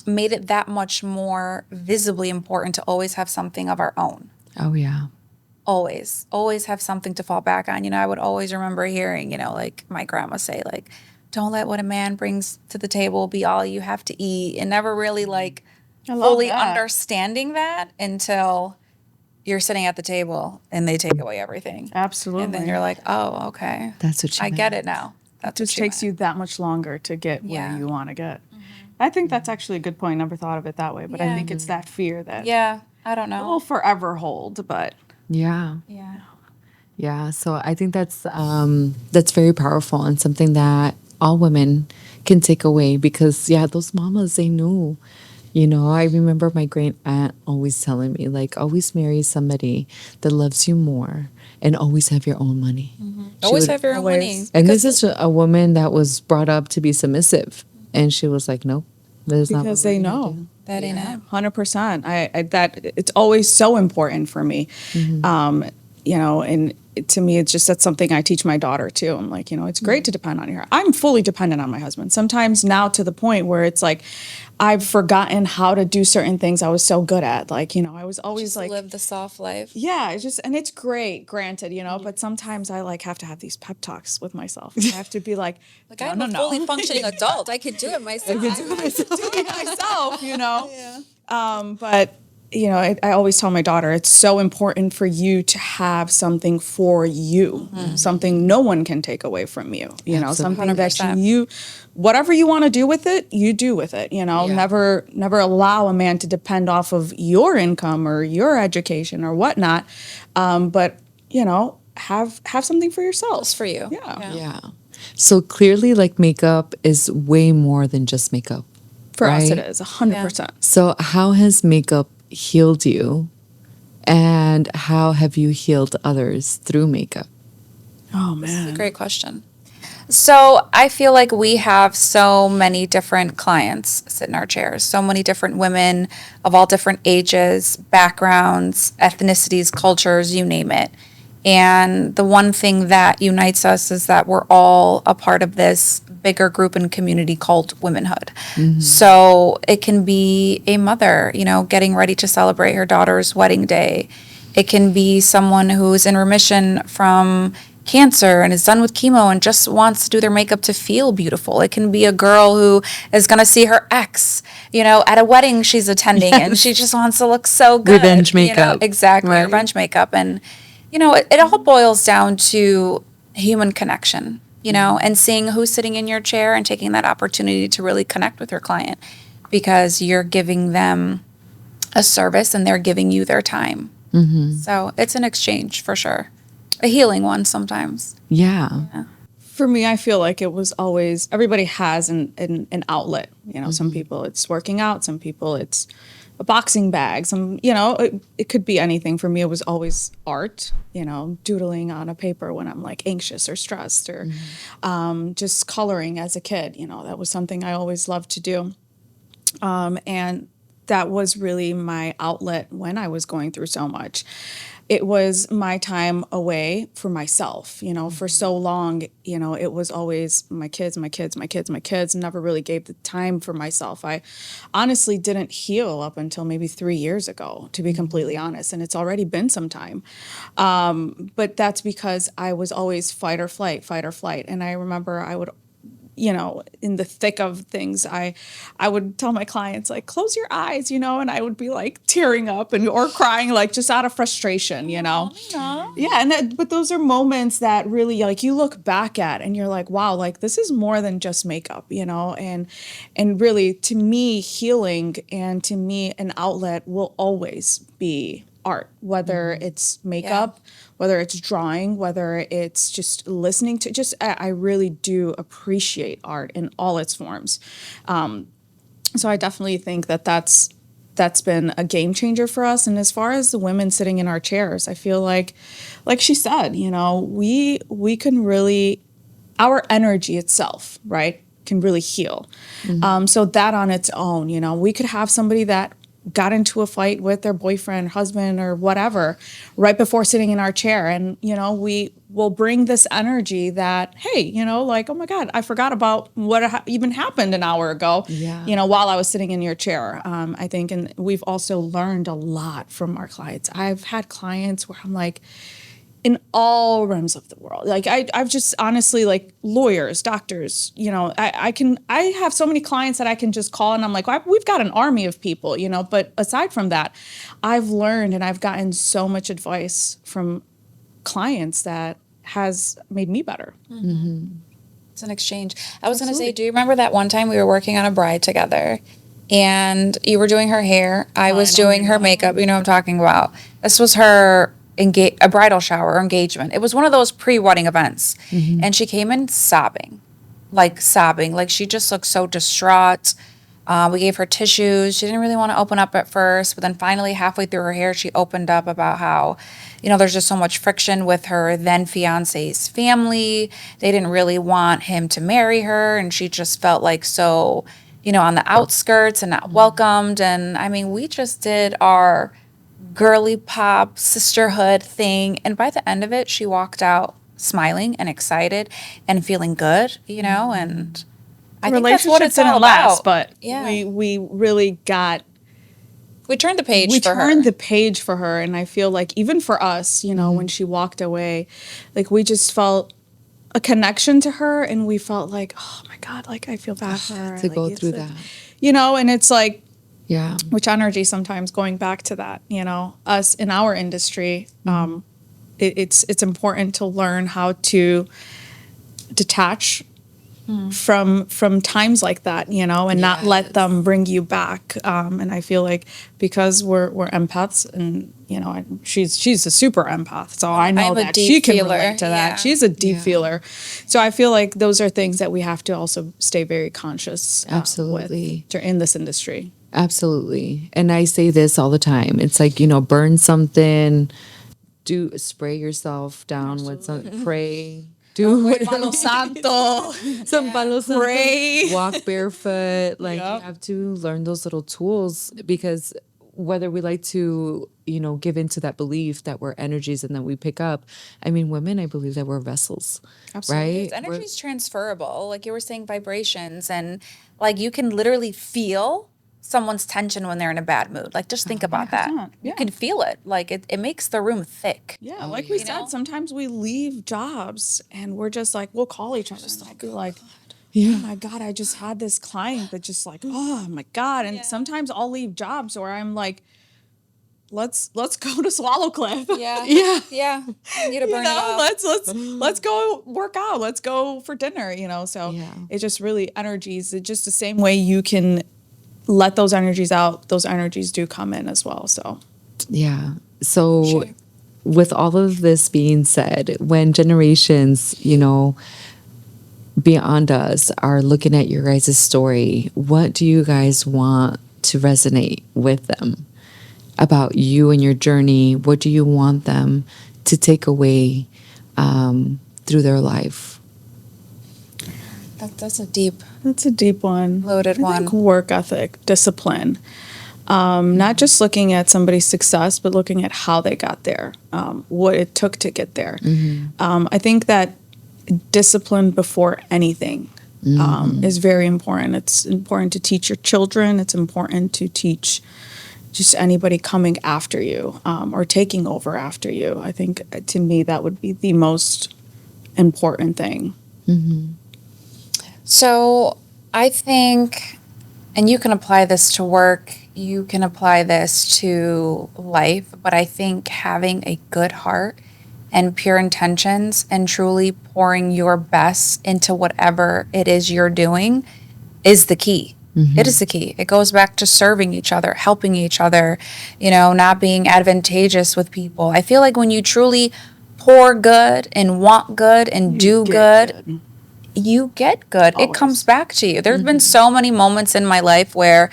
made it that much more visibly important to always have something of our own. Oh yeah. Always have something to fall back on. I would always remember hearing, like my grandma say, like, don't let what a man brings to the table be all you have to eat, and never really like fully understanding that until you're sitting at the table and they take away everything. Absolutely. And then you're like, oh, okay. That's what I get it now. It just takes you that much longer to get where you want to get. I think that's actually a good point. Never thought of it that way, but I think it's that fear that I don't know. will forever hold. But Yeah. Yeah. Yeah. So I think that's very powerful and something that all women can take away, because those mamas, they knew. I remember my great aunt always telling me, like, always marry somebody that loves you more, and always have your own money. Always have your own money. And this is a woman that was brought up to be submissive, and she was like, nope, that is not because what they we're gonna know. do. That ain't it. 100%. That it's always so important for me. And to me, it's just, that's something I teach my daughter too. I'm like, it's great to depend on her. I'm fully dependent on my husband. Sometimes now, to the point where it's like, I've forgotten how to do certain things I was so good at. Like, I was always Just like, live the soft life. yeah, and it's great, granted, but sometimes I like have to have these pep talks with myself. I have to be like, Like, I'm a fully functioning adult. I could do it myself. do it myself, But I always tell my daughter, it's so important for you to have something for you, something no one can take away from you. Something that 100%. whatever you want to do with it, you do with it. Never allow a man to depend off of your income or your education or whatnot. But have something for yourself. Just for you. Yeah. So clearly, like, makeup is way more than just makeup. For us, right? it is 100%. So how has makeup healed you, and how have you healed others through makeup? Oh This is man, a great question. So I feel like we have so many different clients sit in our chairs, so many different women of all different ages, backgrounds, ethnicities, cultures, you name it. And the one thing that unites us is that we're all a part of this bigger group and community called womanhood. So it can be a mother, getting ready to celebrate her daughter's wedding day. It can be someone who's in remission from cancer and is done with chemo and just wants to do their makeup to feel beautiful. It can be a girl who is going to see her ex, at a wedding she's attending, and she just wants to look so good. Revenge makeup. Exactly, Right. revenge makeup. And, it all boils down to human connection, and seeing who's sitting in your chair and taking that opportunity to really connect with your client, because you're giving them a service and they're giving you their time. So it's an exchange for sure. A healing one sometimes. Yeah. For me, I feel like it was always, everybody has an outlet. Some people it's working out, some people it's a boxing bag, it could be anything. For me, it was always art, doodling on a paper when I'm like anxious or stressed, or just coloring as a kid. That was something I always loved to do. And that was really my outlet when I was going through so much. It was my time away for myself, for so long, it was always my kids, never really gave the time for myself. I honestly didn't heal up until maybe 3 years ago, to be completely honest. And it's already been some time. But that's because I was always fight or flight. And I remember I would, in the thick of things, I would tell my clients, like, close your eyes, and I would be like tearing up or crying, like just out of frustration, Yeah. But those are moments that really, like, you look back at and you're like, wow, like this is more than just makeup, and really, to me, healing and to me, an outlet will always be art, whether it's makeup, whether it's drawing, whether it's just listening to, I really do appreciate art in all its forms. So I definitely think that's been a game changer for us. And as far as the women sitting in our chairs, I feel like she said, we can really, our energy itself, right, can really heal. So that on its own, we could have somebody that got into a fight with their boyfriend, husband, or whatever right before sitting in our chair. And, we will bring this energy that, hey, like, oh my God, I forgot about what even happened an hour ago, while I was sitting in your chair. I think, and we've also learned a lot from our clients. I've had clients where I'm like, in all realms of the world. Like I've just honestly, like, lawyers, doctors, I have so many clients that I can just call and I'm like, well, we've got an army of people, but aside from that, I've learned and I've gotten so much advice from clients that has made me better. It's an exchange. I was going to say, do you remember that one time we were working on a bride together and you were doing her hair? I was doing her makeup. You know what I'm talking about. This was her a bridal shower or engagement. It was one of those pre-wedding events. And she came in sobbing. Like she just looked so distraught. We gave her tissues. She didn't really want to open up at first, but then finally halfway through her hair, she opened up about how, there's just so much friction with her then fiance's family. They didn't really want him to marry her. And she just felt like so, on the outskirts and not welcomed. And I mean, we just did our girly pop sisterhood thing, and by the end of it she walked out smiling and excited and feeling good, and I think that's what it's all about. But we really got, we turned the page we for her. turned the page for her. And I feel like even for us, when she walked away, like, we just felt a connection to her, and we felt like, oh my God, like, I feel bad for her to go through that, and it's like, which energy sometimes, going back to that, us in our industry, it's important to learn how to detach from times like that, and not let them bring you back. And I feel like because we're empaths, and she's a super empath, so I know that she can relate to that. She's a deep feeler, so I feel like those are things that we have to also stay very conscious absolutely with in this industry. Absolutely. And I say this all the time. It's like, burn something, spray yourself down with some, pray, do Palo Santo, some Palo Santo, pray, walk barefoot. Like, you have to learn those little tools, because whether we like to, give into that belief that we're energies and that we pick up. I mean, women, I believe that we're vessels, right? Energy is transferable. Like you were saying, vibrations, and like you can literally feel someone's tension when they're in a bad mood. Like, just think about that. 100%, You yeah. can feel it. Like, it makes the room thick. Yeah, like we said, know? sometimes we leave jobs and we're just like, we'll call each other and I'll be like, Yeah. oh my God, I just had this client that just like, oh my God. And sometimes I'll leave jobs where I'm like, let's go to Swallow Cliff. Yeah. Yeah. Yeah. You need to burn it off. Let's go work out. Let's go for dinner, So Yeah. it just really energies. It's just the same way you can let those energies out. Those energies do come in as well. So Yeah. So Sure. with all of this being said, when generations, beyond us are looking at your guys' story, what do you guys want to resonate with them about you and your journey? What do you want them to take away through their life? That's a deep, that's a deep one. loaded I one. think work ethic, discipline. Not just looking at somebody's success, but looking at how they got there, what it took to get there. I think that discipline before anything is very important. It's important to teach your children. It's important to teach just anybody coming after you or taking over after you. I think to me that would be the most important thing. So I think, and you can apply this to work, you can apply this to life, but I think having a good heart and pure intentions and truly pouring your best into whatever it is you're doing is the key. It is the key. It goes back to serving each other, helping each other, not being advantageous with people. I feel like when you truly pour good and want good and do good, you get good. It comes back to you. There's been so many moments in my life where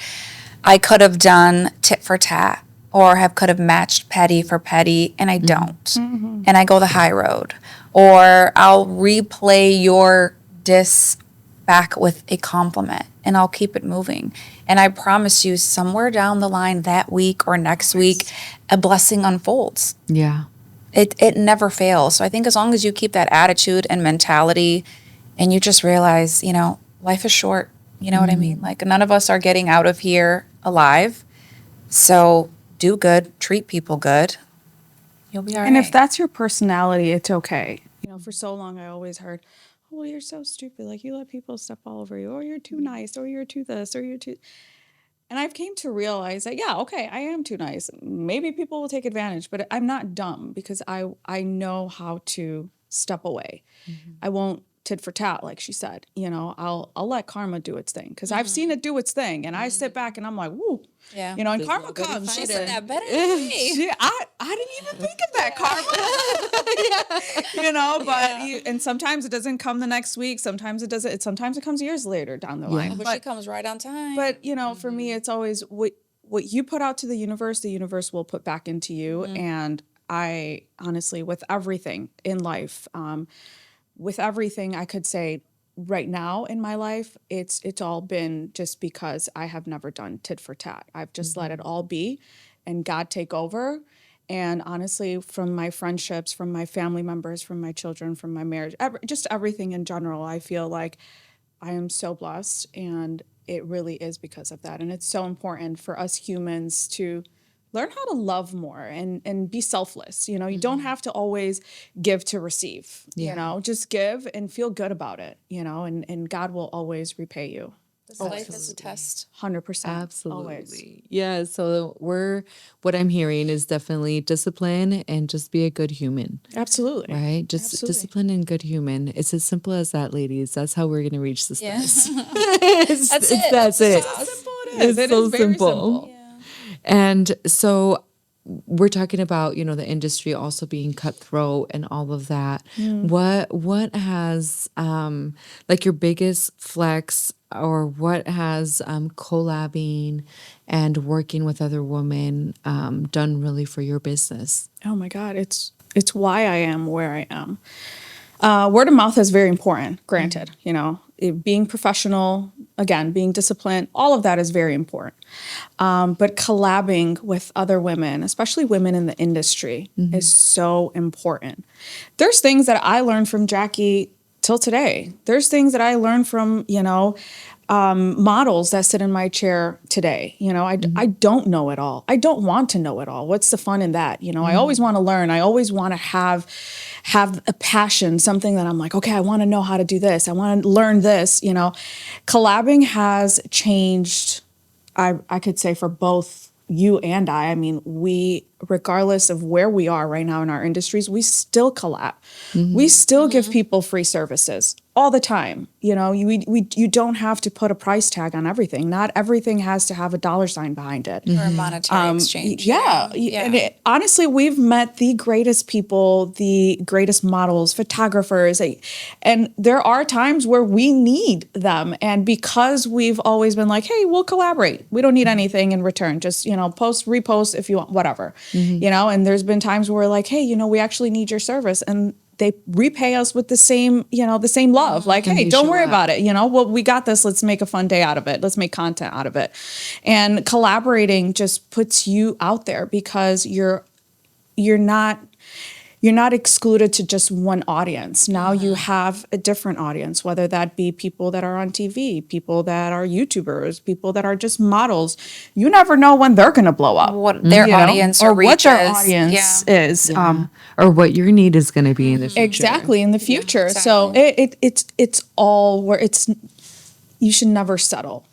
I could have done tit for tat or could have matched petty for petty, and I don't. And I go the high road. Or I'll replay your diss back with a compliment, and I'll keep it moving. And I promise you, somewhere down the line that week or next week, a blessing unfolds. Yeah. It never fails. So I think as long as you keep that attitude and mentality and you just realize, life is short. You know what I mean? Like, none of us are getting out of here alive. So do good, treat people good. You'll be all right. And if that's your personality, it's okay. For so long I always heard, oh, well, you're so stupid. Like, you let people step all over you. Or you're too nice. Or you're too this. Or you're too... And I've came to realize that, yeah, okay, I am too nice. Maybe people will take advantage, but I'm not dumb because I know how to step away. I won't tit for tat, like she said. I'll let karma do its thing because I've seen it do its thing, and I sit back and I'm like, woo. Yeah. And karma comes. She said that better than me. I didn't even think of that karma. But and sometimes it doesn't come the next week. Sometimes it doesn't. Sometimes it comes years later down the line. But she comes right on time. But for me, it's always what you put out to the universe will put back into you. And I honestly, with everything in life, with everything, I could say right now in my life, it's all been just because I have never done tit for tat. I've just let it all be and God take over. And honestly, from my friendships, from my family members, from my children, from my marriage, just everything in general, I feel like I am so blessed, and it really is because of that. And it's so important for us humans to learn how to love more and be selfless. You don't have to always give to receive, just give and feel good about it, and God will always repay you. This life is a test. 100%. Absolutely. Always. Yeah. So what I'm hearing is definitely discipline and just be a good human. Absolutely. Right? Just Absolutely. discipline and good human. It's as simple as that, ladies. That's how we're going to reach the Yeah. stars. That's it. That's it. How simple it It's is. It so is very simple. And so we're talking about, the industry also being cutthroat and all of that. What has like your biggest flex, or what has collabing and working with other women done really for your business? Oh my God, it's why I am where I am. Word of mouth is very important, granted, being professional, again, being disciplined, all of that is very important. But collabing with other women, especially women in the industry, is so important. There's things that I learned from Jackie till today. There's things that I learned from, models that sit in my chair today. I don't know it all. I don't want to know it all. What's the fun in that? I always want to learn. I always want to have a passion, something that I'm like, okay, I want to know how to do this. I want to learn this. Collabing has changed, I could say, for both you and I. I mean, we, regardless of where we are right now in our industries, we still collab. We still give people free services all the time. You don't have to put a price tag on everything. Not everything has to have a dollar sign behind it. Or a monetary exchange. Yeah. And honestly, we've met the greatest people, the greatest models, photographers. And there are times where we need them. And because we've always been like, hey, we'll collaborate. We don't need anything in return. Just, post, repost if you want, whatever. And there's been times where we're like, hey, we actually need your service. And they repay us with the same love. Like, hey, don't worry about it. Well, we got this. Let's make a fun day out of it. Let's make content out of it. And collaborating just puts you out there because you're not excluded to just one audience. Now you have a different audience, whether that be people that are on TV, people that are YouTubers, people that are just models. You never know when they're going to blow up. What their audience or what their audience is. Or what your need is going to be in the future. Exactly, in the future. exactly. So it's all where you should never settle.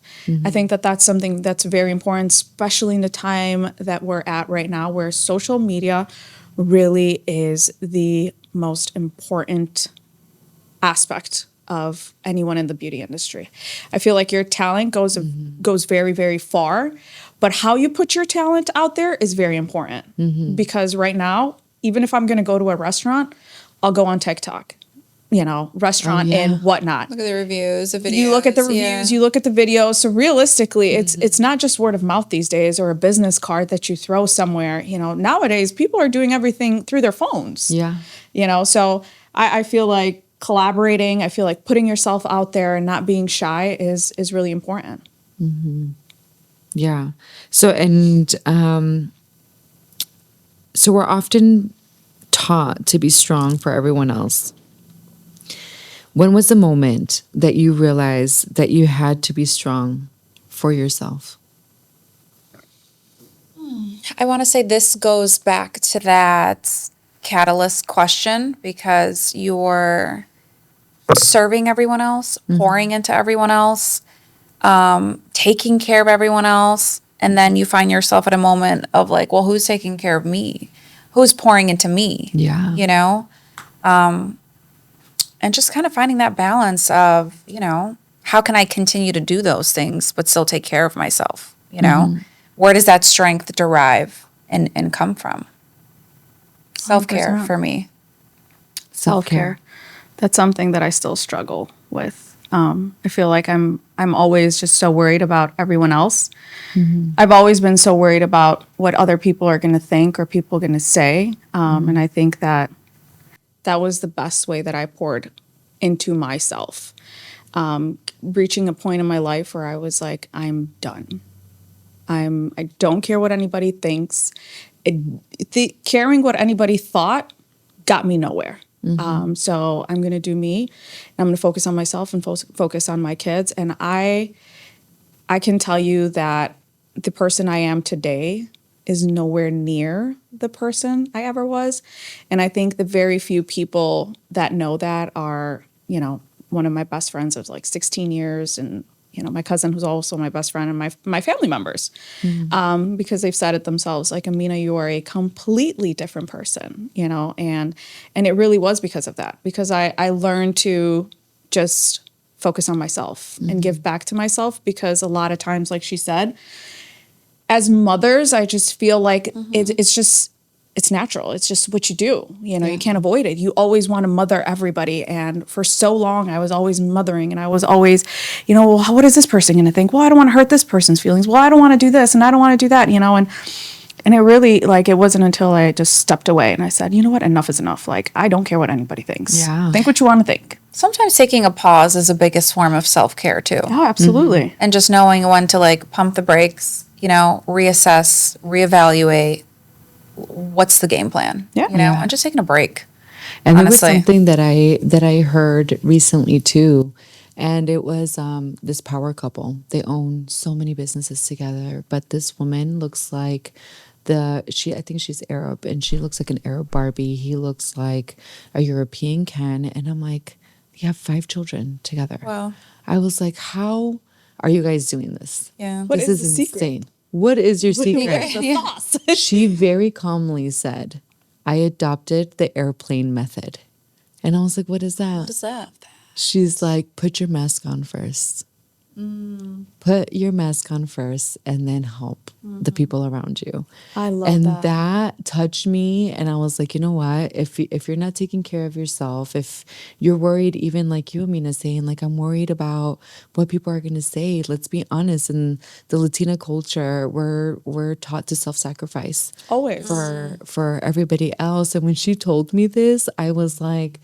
I think that's something that's very important, especially in the time that we're at right now, where social media really is the most important aspect of anyone in the beauty industry. I feel like your talent goes very, very far, but how you put your talent out there is very important. Because right now, even if I'm going to go to a restaurant, I'll go on TikTok, restaurant and whatnot. Look at the reviews, the videos. You look at the reviews, you look at the videos. So realistically, it's not just word of mouth these days or a business card that you throw somewhere. Nowadays people are doing everything through their phones. Yeah. So I feel like collaborating, I feel like putting yourself out there and not being shy is really important. Yeah. So we're often taught to be strong for everyone else. When was the moment that you realized that you had to be strong for yourself? I want to say this goes back to that catalyst question because you're serving everyone else, pouring into everyone else, taking care of everyone else. And then you find yourself at a moment of like, well, who's taking care of me? Who's pouring into me? Yeah. And just kind of finding that balance of, how can I continue to do those things but still take care of myself? Where does that strength derive and come from? Self-care 100%. for me. Self-care. That's something that I still struggle with. I feel like I'm always just so worried about everyone else. I've always been so worried about what other people are going to think or people are going to say. And I think that was the best way that I poured into myself. Reaching a point in my life where I was like, I'm done. I don't care what anybody thinks. Caring what anybody thought got me nowhere. So I'm going to do me. I'm going to focus on myself and focus on my kids. And I can tell you that the person I am today is nowhere near the person I ever was. And I think the very few people that know that are, one of my best friends of like 16 years and, my cousin who's also my best friend and my family members, because they've said it themselves, like, Amina, you are a completely different person, and it really was because of that, because I learned to just focus on myself and give back to myself, because a lot of times, like she said, as mothers, I just feel like it's natural. It's just what you do. You can't avoid it. You always want to mother everybody. And for so long, I was always mothering, and I was always, well, what is this person going to think? Well, I don't want to hurt this person's feelings. Well, I don't want to do this and I don't want to do that, and it really, like, it wasn't until I just stepped away and I said, you know what, enough is enough. Like, I don't care what anybody thinks. Yeah. Think what you want to think. Sometimes taking a pause is the biggest form of self-care too. Oh, absolutely. And just knowing when to like pump the brakes, reassess, reevaluate. What's the game plan? Yeah. And just taking a break. And honestly. there was something that I heard recently too, And it was this power couple. They own so many businesses together, but this woman looks like I think she's Arab, and she looks like an Arab Barbie. He looks like a European Ken, and I'm like, you have 5 children together. Wow. I was like, how are you guys doing this? Yeah. What This is is the secret? insane. What is your secret? Where's the sauce? She very calmly said, I adopted the airplane method. And I was like, what is that? What is that? She's like, put your mask on first. Put your mask on first and then help the people around you. I love and that. that touched me. And I was like, you know what? If you're not taking care of yourself, if you're worried, even like you, Amina, saying like, I'm worried about what people are going to say. Let's be honest. In the Latina culture, we're taught to self-sacrifice Always. for everybody else. And when she told me this, I was like,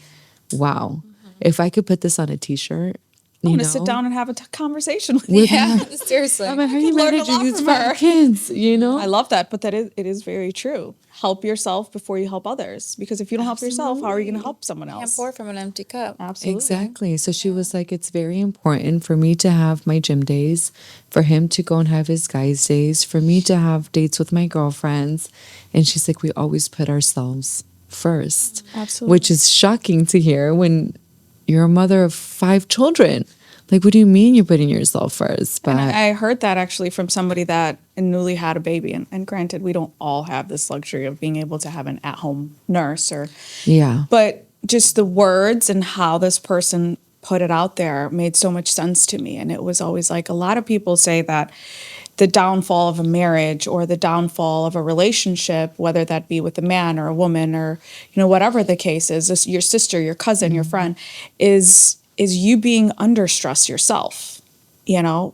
wow, if I could put this on a t-shirt, I want to sit down and have a conversation with you. with Yeah, her. seriously. I mean, how you learn a manage lot to use from her. 5 kids, you know? I love that, but it is very true. Help yourself before you help others. Because if you don't help yourself, how are you going to help someone Can't else? pour from an empty cup. Absolutely. Exactly. So she was like, it's very important for me to have my gym days, for him to go and have his guys' days, for me to have dates with my girlfriends. And she's like, we always put ourselves first. Absolutely. Which is shocking to hear when you're a mother of 5 children. Like, what do you mean you're putting yourself first? But And I heard that actually from somebody that newly had a baby. And granted, we don't all have this luxury of being able to have an at-home nurse yeah. but just the words and how this person put it out there made so much sense to me. And it was always like, a lot of people say that the downfall of a marriage or the downfall of a relationship, whether that be with a man or a woman or, whatever the case is, this, your sister, your cousin, your friend, is you being under stress yourself,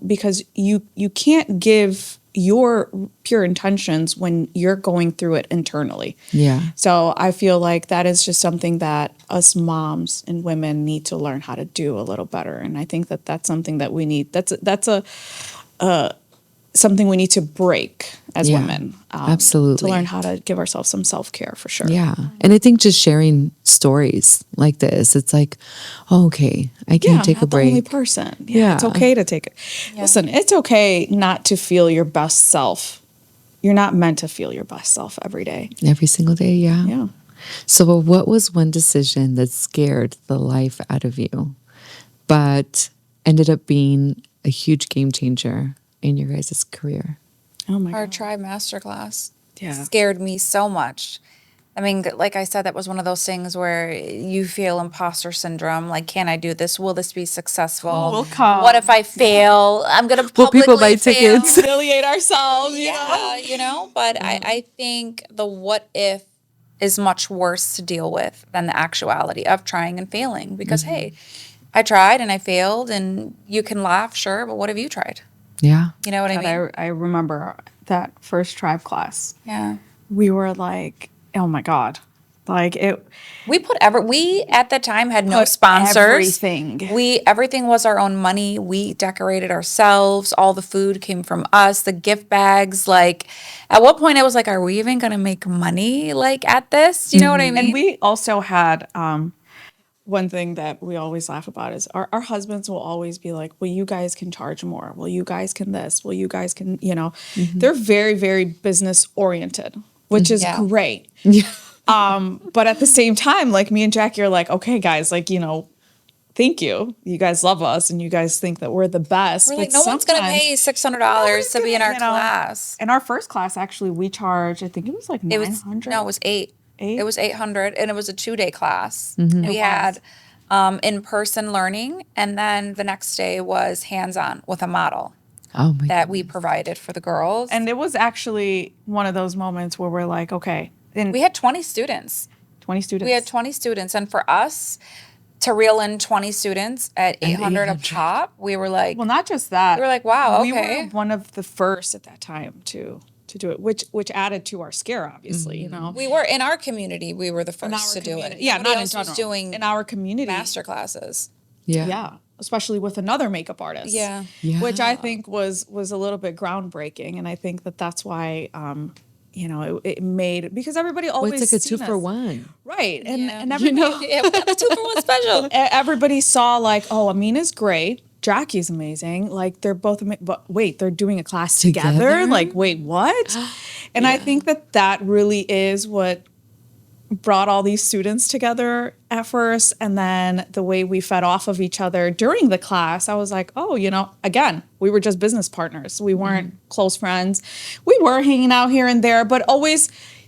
because you can't give your pure intentions when you're going through it internally. Yeah. So I feel like that is just something that us moms and women need to learn how to do a little better. And I think that that's something that we need. That's something we need to break as Yeah, women. absolutely. To learn how to give ourselves some self-care for sure. Yeah. And I think just sharing stories like this, it's like, oh, okay, I can take a not the only break. person. Yeah. It's okay to take it. Listen, it's okay not to feel your best self. You're not meant to feel your best self every day. Every single day. Yeah. Yeah. So what was one decision that scared the life out of you, but ended up being a huge game changer in your guys' career? Oh my Our God. tribe masterclass Yeah. scared me so much. I mean, like I said, that was one of those things where you feel imposter syndrome. Like, can I do this? Will this be successful? Will come. What if I fail? I'm going to Will people buy fail. tickets? Humiliate ourselves. Yeah, but I think the what if is much worse to deal with than the actuality of trying and failing. Because, hey, I tried and I failed, and you can laugh, sure, but what have you tried? Yeah. You know what I mean? I remember that first tribe class. Yeah. We were like, oh my God. Like it. We at the time had no Put sponsors. everything. Everything was our own money. We decorated ourselves. All the food came from us. The gift bags. Like, at what point I was like, are we even gonna make money like at this? You know what I mean? And we also had one thing that we always laugh about is our husbands will always be like, well, you guys can charge more. Well, you guys can this. Well, you guys can, they're very, very business oriented, which is Yeah. great. Yeah. But at the same time, like me and Jackie are like, okay, guys, like, thank you. You guys love us and you guys think that we're the best. We're but like, no one's gonna sometimes- pay $600 to be in our class. In our first class, actually, we charged, I think it was like It was $900. no, it was $800. $800? It was $800, and it was a 2-day class. We had in-person learning, and then the next day was hands-on with a model Oh my that God. we provided for the girls. And it was actually one of those moments where we're like, okay, and we had 20 students. 20 students. We had 20 students, and for us to reel in 20 students at 800 a pop, we were like, Well, not just that. We were like, wow, We okay. were one of the first at that time to do it, which added to our scare, obviously, we were in our community. We were the In our first to do it. community. Yeah, Nobody not in else was general. doing In our community. master classes. Yeah. Yeah, especially with another makeup artist. Yeah. Yeah. Which I think was a little bit groundbreaking, and I think that that's why it made, because everybody Well, always it's like a seen 2 for us. 1. Right. And Yeah. everybody, Yeah, we got the 2-for-1 special. everybody saw like, oh, Amina's great. Jackie's amazing. Like they're both, but wait, they're doing a class together? Like, wait, what? And I think that really is what brought all these students together at first. And then the way we fed off of each other during the class, I was like, oh, again, we were just business partners. We weren't close friends. We were hanging out here and there, but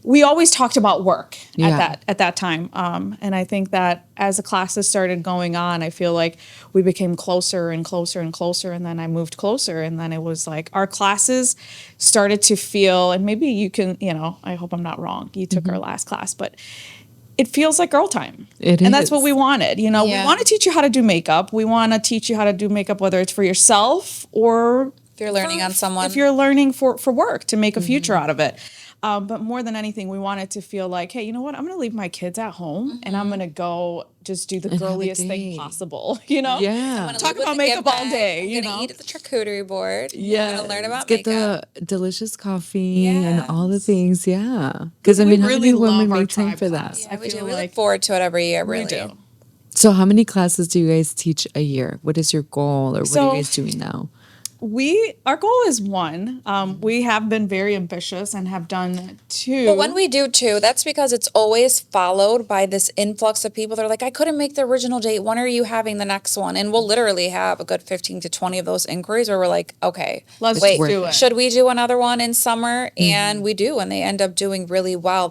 we always talked about work at that time. And I think that as the classes started going on, I feel like we became closer and closer and closer. And then I moved closer. And then it was like our classes started to feel, and maybe you can, I hope I'm not wrong. You took our last class, but it feels like girl time. And that's what we wanted. We want to teach you how to do makeup. We want to teach you how to do makeup, whether it's for yourself or If you're learning on someone. if you're learning for work to make a future out of it. But more than anything, we wanted to feel like, hey, you know what? I'm going to leave my kids at home and I'm going to go just do the girliest thing possible, Yeah. Talk about makeup all day, I'm gonna eat at the charcuterie board. Yeah. I'm gonna learn about Get makeup. the delicious coffee and all the things. Yeah. Because, how really many women love our make time tribe for class. that? Yeah, we do. feel We like look forward to it every year, really. we do. So how many classes do you guys teach a year? What is your goal, or what are you guys doing now? Our goal is 1. We have been very ambitious and have done 2. But when we do too, that's because it's always followed by this influx of people that are like, I couldn't make the original date. When are you having the next one? And we'll literally have a good 15 to 20 of those inquiries where we're like, okay, Let's wait, do it. should we do another one in summer? And we do, and they end up doing really well.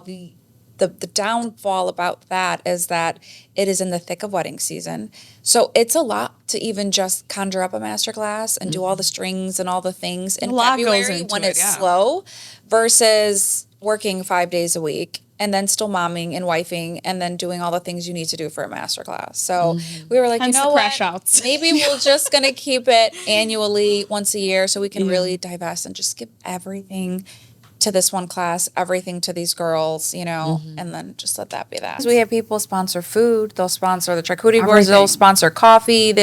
The downfall about that is that it is in the thick of wedding season. So it's a lot to even just conjure up a masterclass and do all the strings and all the things in A lot goes February into when it, it's yeah. slow versus working 5 days a week and then still momming and wifing and then doing all the things you need to do for a masterclass. So we were like, Hence you know the what? crash outs. Maybe we're just going to keep it annually once a year so we can really divest and just give everything to this one class, everything to these girls, and then just let that be that. So we have people sponsor food, they'll sponsor the charcuterie boards, they'll sponsor coffee.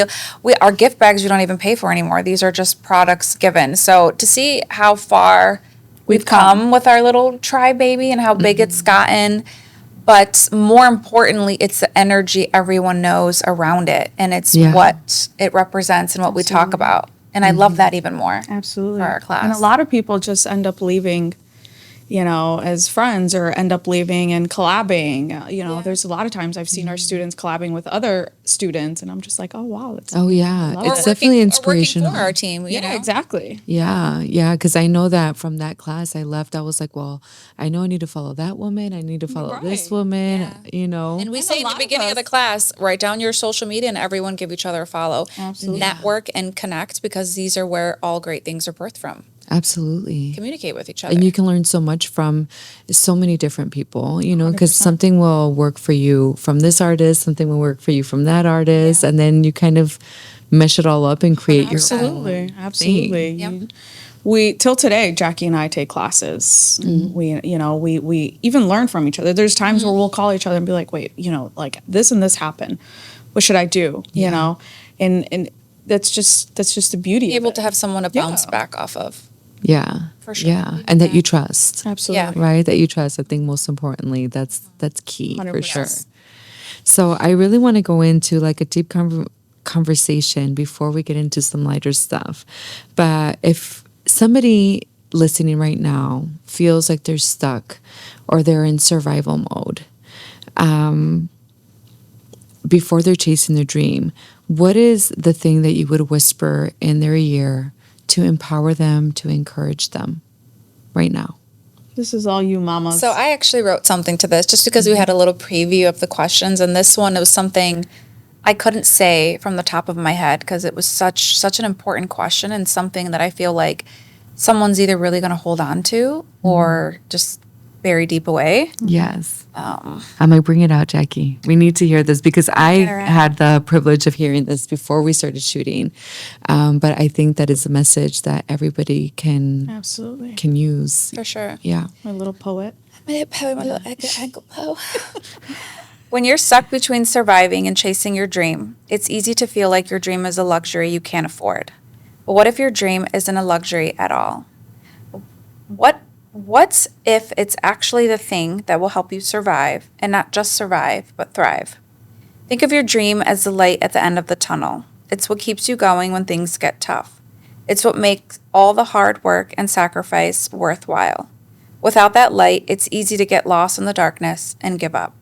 Our gift bags we don't even pay for anymore. These are just products given. So to see how far we've come with our little tribe baby and how big it's gotten, but more importantly, it's the energy everyone knows around it, and it's what it represents and what we talk about. And I love that even more. Absolutely. For our class. And a lot of people just end up leaving, as friends, or end up leaving and collabing. There's a lot of times I've seen our students collabing with other students, and I'm just like, oh, wow. That's Oh, yeah. Or It's definitely Or inspirational. working for our team, you know? exactly. Yeah, because I know that from that class I left, I was like, well, I know I need to follow that woman. I need to follow this Right. woman, And we say in lot the of beginning of the us- class, write down your social media and everyone give each other a follow. Absolutely. Network and connect, because these are where all great things are birthed from. Absolutely. Communicate with each other. And you can learn so much from so many different people, because something will work for you from this artist, something will work for you from that artist, and then you kind of mesh it all up and create your own. Absolutely. Yep. We till today, Jackie and I take classes. We even learn from each other. There's times where we'll call each other and be like, wait, like this and this happened. What should I do? And that's just the beauty of Able it. to have someone to bounce back off of. Yeah. For sure. Yeah. And that you trust. Absolutely. Right? That you trust. I think most importantly, that's key for 100%. sure. So I really want to go into like a deep conversation before we get into some lighter stuff. But if somebody listening right now feels like they're stuck or they're in survival mode, before they're chasing their dream, what is the thing that you would whisper in their ear to empower them, to encourage them right now? This is all you mamas. So I actually wrote something to this just because we had a little preview of the questions, and this one, it was something I couldn't say from the top of my head because it was such an important question and something that I feel like someone's either really going to hold on to or just bury deep away. Yes. I'm like, bring it out, Jackie. We need to hear this because I had the privilege of hearing this before we started shooting. But I think that is a message that everybody can use. For sure. Yeah. My little poet. My little Edgar Poe. When you're stuck between surviving and chasing your dream, it's easy to feel like your dream is a luxury you can't afford. But what if your dream isn't a luxury at all? What What if it's actually the thing that will help you survive, and not just survive, but thrive? Think of your dream as the light at the end of the tunnel. It's what keeps you going when things get tough. It's what makes all the hard work and sacrifice worthwhile. Without that light, it's easy to get lost in the darkness and give up.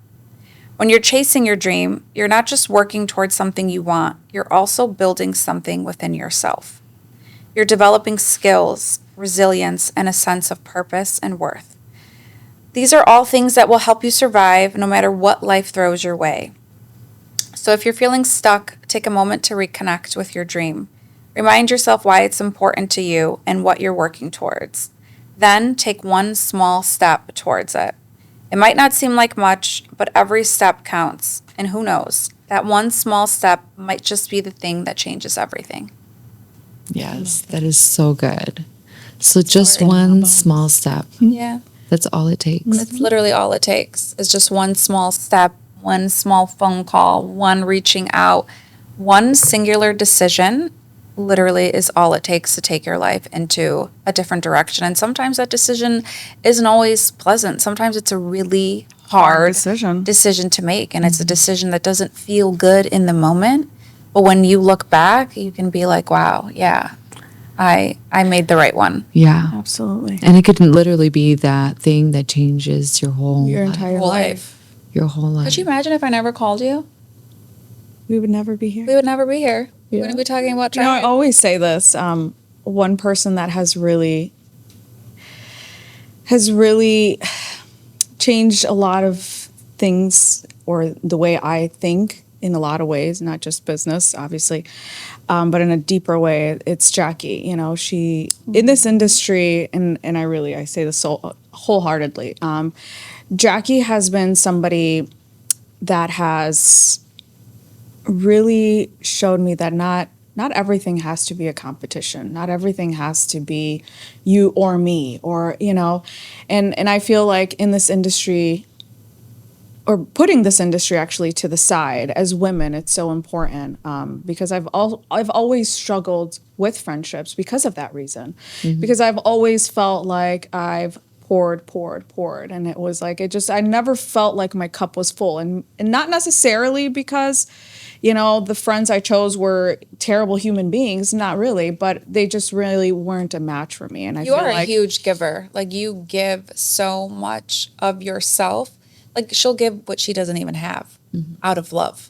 When you're chasing your dream, you're not just working towards something you want, you're also building something within yourself. You're developing skills, resilience, and a sense of purpose and worth. These are all things that will help you survive no matter what life throws your way. So if you're feeling stuck, take a moment to reconnect with your dream. Remind yourself why it's important to you and what you're working towards. Then take one small step towards it. It might not seem like much, but every step counts. And who knows, that one small step might just be the thing that changes everything. Yes, that is so good. So just one small step. Yeah. That's all it takes. That's literally all it takes is just one small step, one small phone call, one reaching out, one singular decision literally is all it takes to take your life into a different direction. And sometimes that decision isn't always pleasant. Sometimes it's a really hard decision to make. And it's a decision that doesn't feel good in the moment. But when you look back, you can be like, wow, yeah, I made the right one. Yeah. Absolutely. And it could literally be that thing that changes your whole Your life. entire life. Your whole life. Could you imagine if I never called you? We would never be here. We would never be here. We Yeah. wouldn't be talking about You know, I tribe. always say this. One person that has really changed a lot of things, or the way I think in a lot of ways, not just business, obviously, but in a deeper way. It's Jackie. You know, she in this industry, and I say this so wholeheartedly. Jackie has been somebody that has really showed me that not everything has to be a competition. Not everything has to be you or me, or, you know, and I feel like in this industry, or putting this industry actually to the side as women, it's so important, because I've always struggled with friendships because of that reason, because I've always felt like I've poured, and it was like I never felt like my cup was full, and not necessarily because, you know, the friends I chose were terrible human beings, not really, but they just really weren't a match for me. And I You feel are a like huge giver. Like, you give so much of yourself. Like, she'll give what she doesn't even have out of love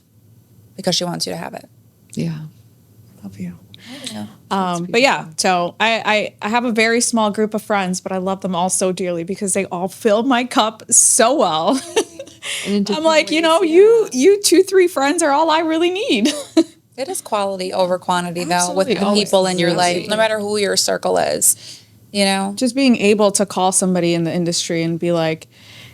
because she wants you to have it. Yeah. love you. Yeah. But yeah, so I have a very small group of friends, but I love them all so dearly because they all fill my cup so well. I'm like, you know, you 2-3 friends are all I really need. It is quality over quantity, though, with Absolutely. the Always. people in your life, Absolutely. no matter who your circle is, you know? Just being able to call somebody in the industry and be like,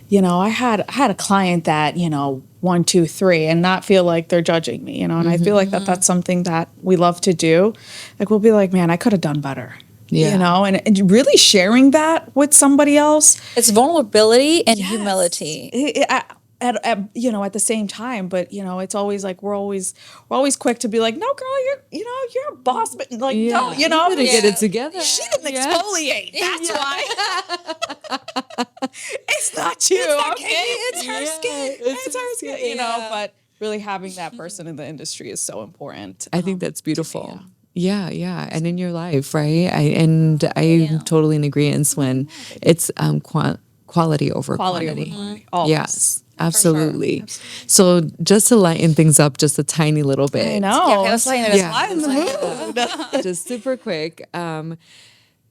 you know, I had a client that, you know, 1, 2, 3, and not feel like they're judging me, you know. And I feel like that's something that we love to do. Like, we'll be like, man, I could have done better. Yeah. You know, and really sharing that with somebody else. It's vulnerability and humility. At the same time, but you know, it's always like we're always quick to be like, no, girl, you're a boss, but like, no, you know, You better get it together. she didn't exfoliate. That's why. It's not you, okay? It's her skin. It's her skin. You know, but really having that person in the industry is so important. I think that's beautiful. Yeah, yeah. And in your life, right? I'm totally in agreement when it's quality over quantity. Always. Yes, absolutely. So just to lighten things up just a tiny little bit. I know. Yeah, okay, let's lighten it Yeah. up. Lighten the mood. Just super quick.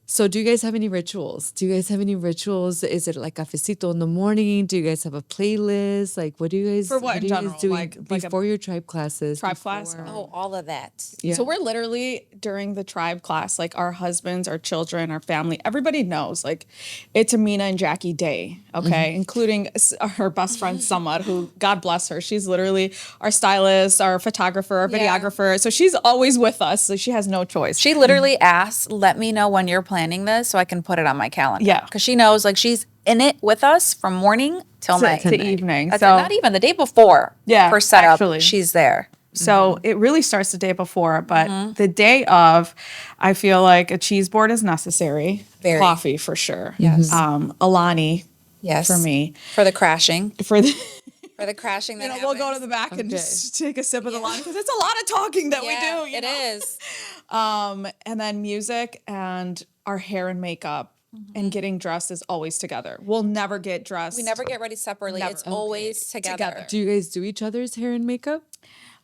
So do you guys have any rituals? Is it like cafecito in the morning? Do you guys have a playlist? Like, what do you guys For what in do you general? guys do Like a before your tribe classes? tribe class? before- Oh, all of that. Yeah. So we're literally during the tribe class, like our husbands, our children, our family, everybody knows, like it's Amina and Jackie day, okay? Including her best friend Samad, who, God bless her, she's literally our stylist, our photographer, our videographer. So she's always with us. So she has no choice. She literally asked, let me know when you're planning this so I can put it on my calendar. Yeah. Because she knows, like, she's in it with us from morning till night. to evening. That's So not even the day before. Yeah, For setup, actually. she's there. So it really starts the day before, but the day of, I feel like a cheese board is necessary. Very. Coffee for sure. Yes. Alani Yes. for me. For the crashing. For the For the crashing that we'll go to happens. the back and just take a sip of the Alani because it's a lot of talking that we do. It is. And then music and our hair and makeup and getting dressed is always together. We'll never get dressed. We never get ready separately. Never. It's always together. Do you guys do each other's hair and makeup?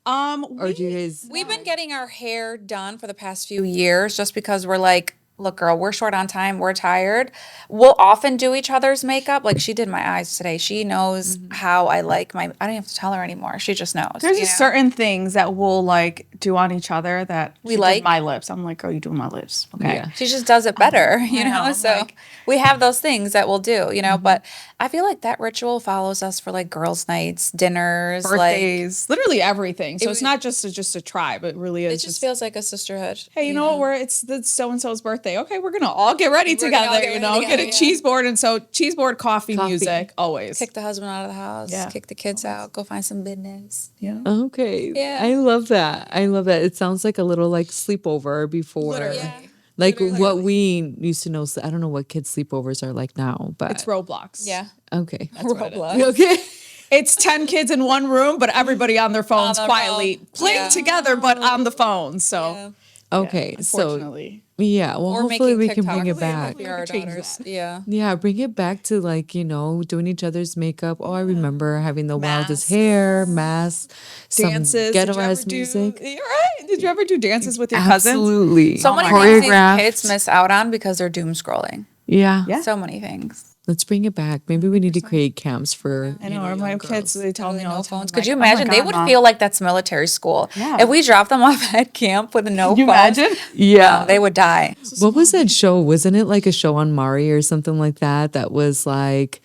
Or do you guys? We've been getting our hair done for the past few years just because we're like, look, girl, we're short on time. We're tired. We'll often do each other's makeup. Like she did my eyes today. She knows how I like my, I don't have to tell her anymore. She just knows. There's you just know? certain things that we'll like do on each other that We she did like. my lips. I'm like, girl, you doing my lips. Okay. Yeah. She just does it better, you know? know, So like- we have those things that we'll do, you know? But I feel like that ritual follows us for like girls' nights, dinners, like Birthdays, literally everything. So it's was- not just a tribe. It really is it just feels like a sisterhood. hey, you know what? It's so and so's birthday. Okay, we're gonna all get ready We're gonna all together. get You ready know, together, get a yeah. cheese board, and so cheese board, coffee, Coffee. music, always. Kick the husband out of the house, Yeah. kick the kids out, go find some business. Yeah. Okay. Yeah. I love that. I love that. It sounds like a little like sleepover before. Literally. Yeah. Like what we used to know. So I don't know what kids' sleepovers are like now, but It's Roblox. Yeah. okay. Roblox. Okay. It's 10 kids in one room, but everybody on their phones their quietly phone. playing Yeah. together, but on the phone. So, Yeah. Okay. So unfortunately. yeah. Well, Or hopefully making we can bring TikToks it back. for our Change daughters. that. Yeah. Yeah, bring it back to like, doing each other's makeup. Oh, I remember having the wildest Masks. hair, masks, some Dances. ghetto Did you ever ass music. You're right. Did you ever do dances with your cousins? Absolutely. So many things these kids miss out on because they're doom scrolling. Yeah. Yeah. So many things. Let's bring it back. Maybe we need to create camps for. I know, or my kids, they tell me all No the time. phones. like, Could you "Oh my imagine? They God, would Mom." feel like that's military school. Yeah. If we dropped them off at camp with no You phones, imagine? Yeah. they would die. What was that show? Wasn't it like a show on Mari or something like that? That was like,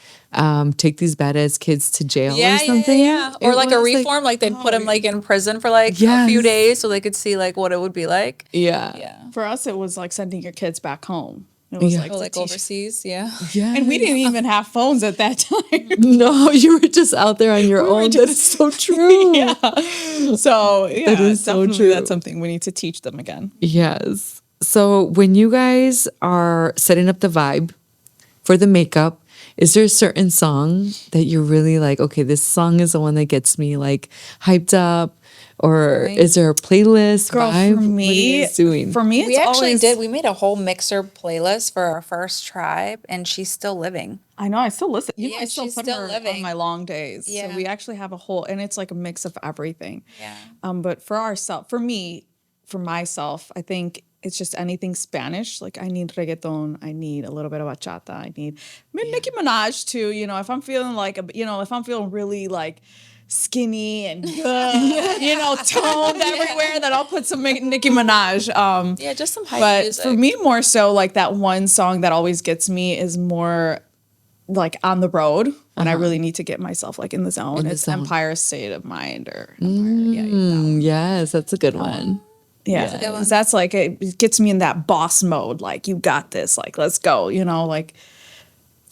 take these badass kids to jail or something. Or It like a was, reform, like they'd put them like in prison for like a Yes. few days so they could see like what it would be like. Yeah. Yeah. For us, it was like sending your kids back home. It was Yeah. like, Or to like teach- overseas. Yeah. Yeah. And we didn't even have phones at that time. No, you were just out there on your were own. just- That is so true. So yeah, That is so definitely true. that's something we need to teach them again. Yes. So when you guys are setting up the vibe for the makeup, is there a certain song that you're really like, okay, this song is the one that gets me like hyped up? Or is there a playlist Girl, vibe? for What are you me, guys doing? for me, it's We actually always, did. We made a whole mixer playlist for our first tribe, and she's still living. I know, I still listen. You know, Yeah, I still she's put still her on living. my long days. Yeah. So we actually have a whole, and it's like a mix of everything. Yeah. But for ourselves, for me, for myself, I think it's just anything Spanish. Like I need reggaeton, I need a little bit of bachata, I need Nicki Minaj too. You know, if I'm feeling like, if I'm feeling really like skinny and toned everywhere, then I'll put some Nicki Minaj. Yeah, just some hype But music. for me, more so like that one song that always gets me is more like on the road when I really need to get myself like in the zone. the It's zone. Empire State of Mind or Empire. Yes, that's a good one. Yeah. 'Cause that's like it gets me in that boss mode. Like you got this. Like let's go. Like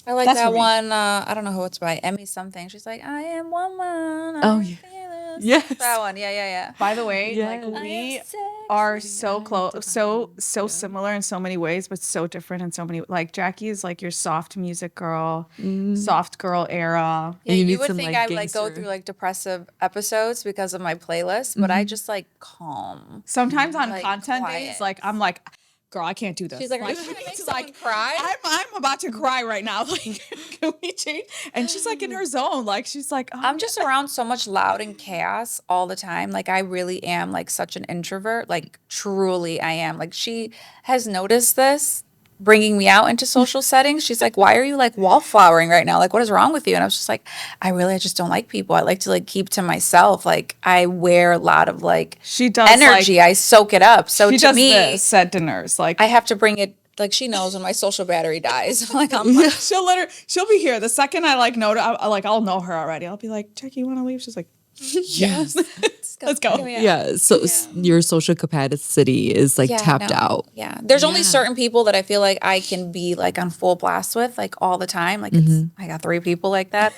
I like That's that for me. one. I don't know who it's by. Emmy something. She's like, I am woman. Oh, yeah. Yes. That one. Yeah. by the way, Yes. like we I am sexy. are so close, so similar in so many ways, but so different in so many. Like Jackie is like your soft music girl, soft girl era. Yeah, You you, need would some, think like, I would like go gangster. through like depressive episodes because of my playlist, but I just like calm. Sometimes on Like, content quiet. days, like I'm like, girl, I can't do this. She's like, are you I gonna make need to, someone cry? I'm about to cry right now. Like, can we change? And she's like in her zone. Like she's like, oh, I'm just around so much loud and chaos all the time. Like I really am like such an introvert. Like truly I am. Like she has noticed this bringing me out into social settings. She's like, why are you like wallflowering right now? Like what is wrong with you? And I was just like, I just don't like people. I like to like keep to myself. Like I wear a lot of like she does energy. I soak it up. So She to does me, this at dinners. Like I have to bring it. Like she knows when my social battery dies. Like I'm like, she'll be here the second I like know. I'll know her already. I'll be like, Jackie, you want to leave? She's like, yes. Let's go. Yeah. So your social capacity is like tapped no. out. Yeah. There's only certain people that I feel like I can be like on full blast with like all the time. Like it's I got 3 people like that.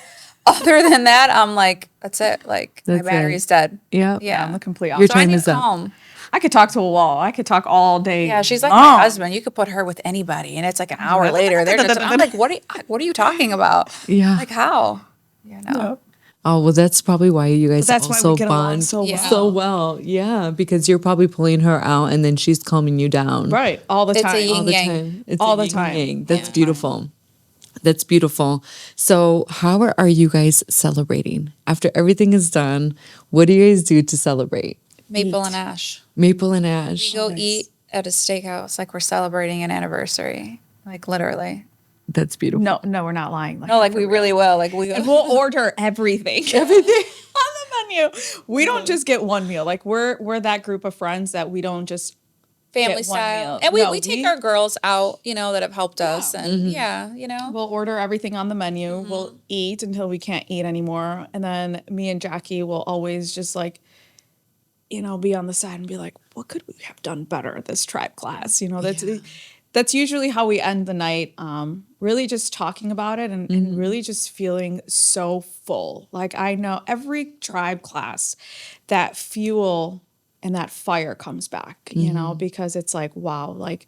other than that, I'm like, that's it. Like my That's battery's it. dead. Yeah. Yeah. I'm the complete Your opposite. So I time need is up. calm. I could talk to a wall. I could talk all day. Yeah, she's like long. my husband. You could put her with anybody, and it's like an hour later. They're just. I'm like, what are you talking about? Yeah. Like how? You know. Yep. Oh, well, that's probably why you guys That's why also we get along bond so well. so well. Yeah, because you're probably pulling her out and then she's calming you down. Right. All the It's a time. yin All the yang. time. It's All a the yin time. yang. That's Yeah. beautiful. That's beautiful. So, how are you guys celebrating? After everything is done, what do you guys do to celebrate? Maple and ash. Maple and Ash. We go eat at a steakhouse like we're celebrating an anniversary. Like literally. That's beautiful. No, we're not lying. No, like we really will. Like we. And we'll order everything. Everything on the menu. We don't just get one meal. Like we're that group of friends that we don't just family get one style. meal. And No, we take our girls out, that have helped us. And Mm-hmm. yeah, you know. we'll order everything on the menu. Mm-hmm. We'll eat until we can't eat anymore. And then me and Jackie will always just like, be on the side and be like, what could we have done better at this tribe class? That's usually how we end the night. Really just talking about it and really just feeling so full. Like I know every tribe class, that fuel and that fire comes back, because it's like, wow, like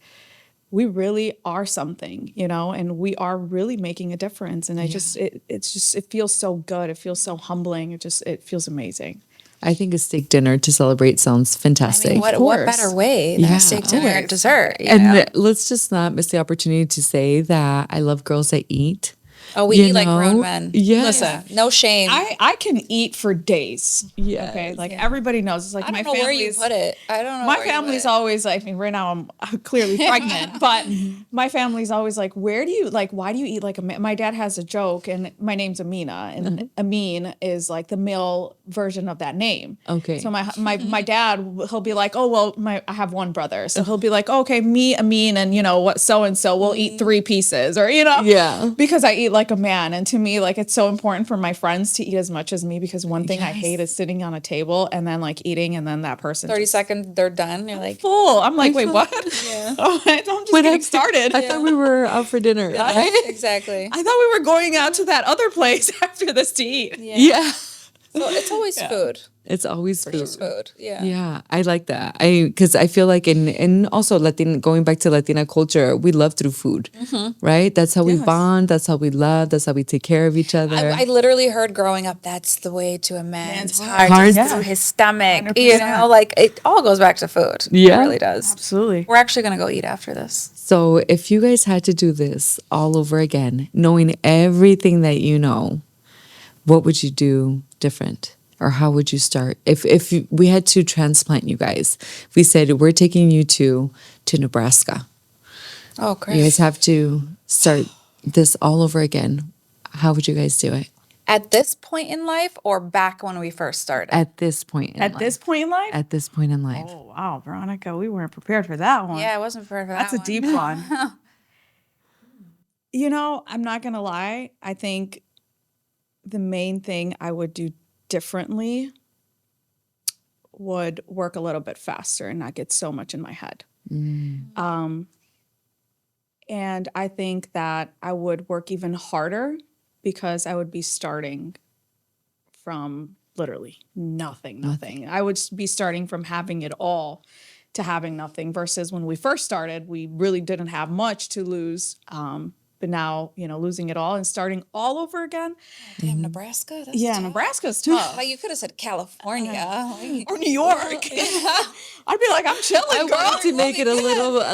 we really are something, and we are really making a difference. And it feels so good. It feels so humbling. It feels amazing. I think a steak dinner to celebrate sounds fantastic. I mean, what course. better way than Yeah. a steak dinner and dessert? And let's just not miss the opportunity to say that I love girls that eat. Oh, we you eat like grown know? men. Yeah. Listen, no shame. I can eat for days. Yes. Okay. Like everybody knows. It's like I my don't know where you family's put it. I don't know. my where you put family's it. always like, I mean, right now I'm clearly pregnant, but my family's always like, why do you eat like a man? My dad has a joke, and my name's Amina, and Amin is like the male version of that name. Okay. So my dad, he'll be like, oh, well, I have one brother. So he'll be like, oh, okay, me, Amin, and what so-and-so will eat 3 pieces or, Yeah. because I eat like a man. And to me, like, it's so important for my friends to eat as much as me, because one thing I hate is sitting on a table and then like eating and then that person 30 just seconds, they're done. You're like, full. I'm like, wait, what? Yeah. Oh, I'm just getting started. I thought we were out for dinner. Right? exactly. I thought we were going out to that other place after this to eat. Yeah. So it's always food. It's always food. Just food. Yeah. Yeah, I like that. Because I feel like in also going back to Latina culture, we love through food, right? That's how we bond. That's how we love. That's how we take care of each other. I literally heard growing up, that's the way to a man's heart. Heart. Just through his stomach. You know, like it all goes back to food. Yeah. It really does. Absolutely. We're actually going to go eat after this. So if you guys had to do this all over again, knowing everything that you know, what would you do different? Or how would you start? If we had to transplant you guys, if we said we're taking you to Nebraska, Oh, great. you guys have to start this all over again. How would you guys do it At this point in life or back when we first started? at this point? In At life? this point in life? At this point in life. Oh, wow, Veronica, we weren't prepared for that one. Yeah, I wasn't prepared for that That's a one. deep one. I'm not going to lie. I think the main thing I would do differently would work a little bit faster and not get so much in my head. And I think that I would work even harder, because I would be starting from literally nothing. I would be starting from having it all to having nothing, versus when we first started, we really didn't have much to lose. But now, losing it all and starting all over again. Damn, Nebraska? That's Yeah, tough. Nebraska's tough. Like you could have said California. Or New York. I'd be like, I'm chilling, I girl. wanted to make it a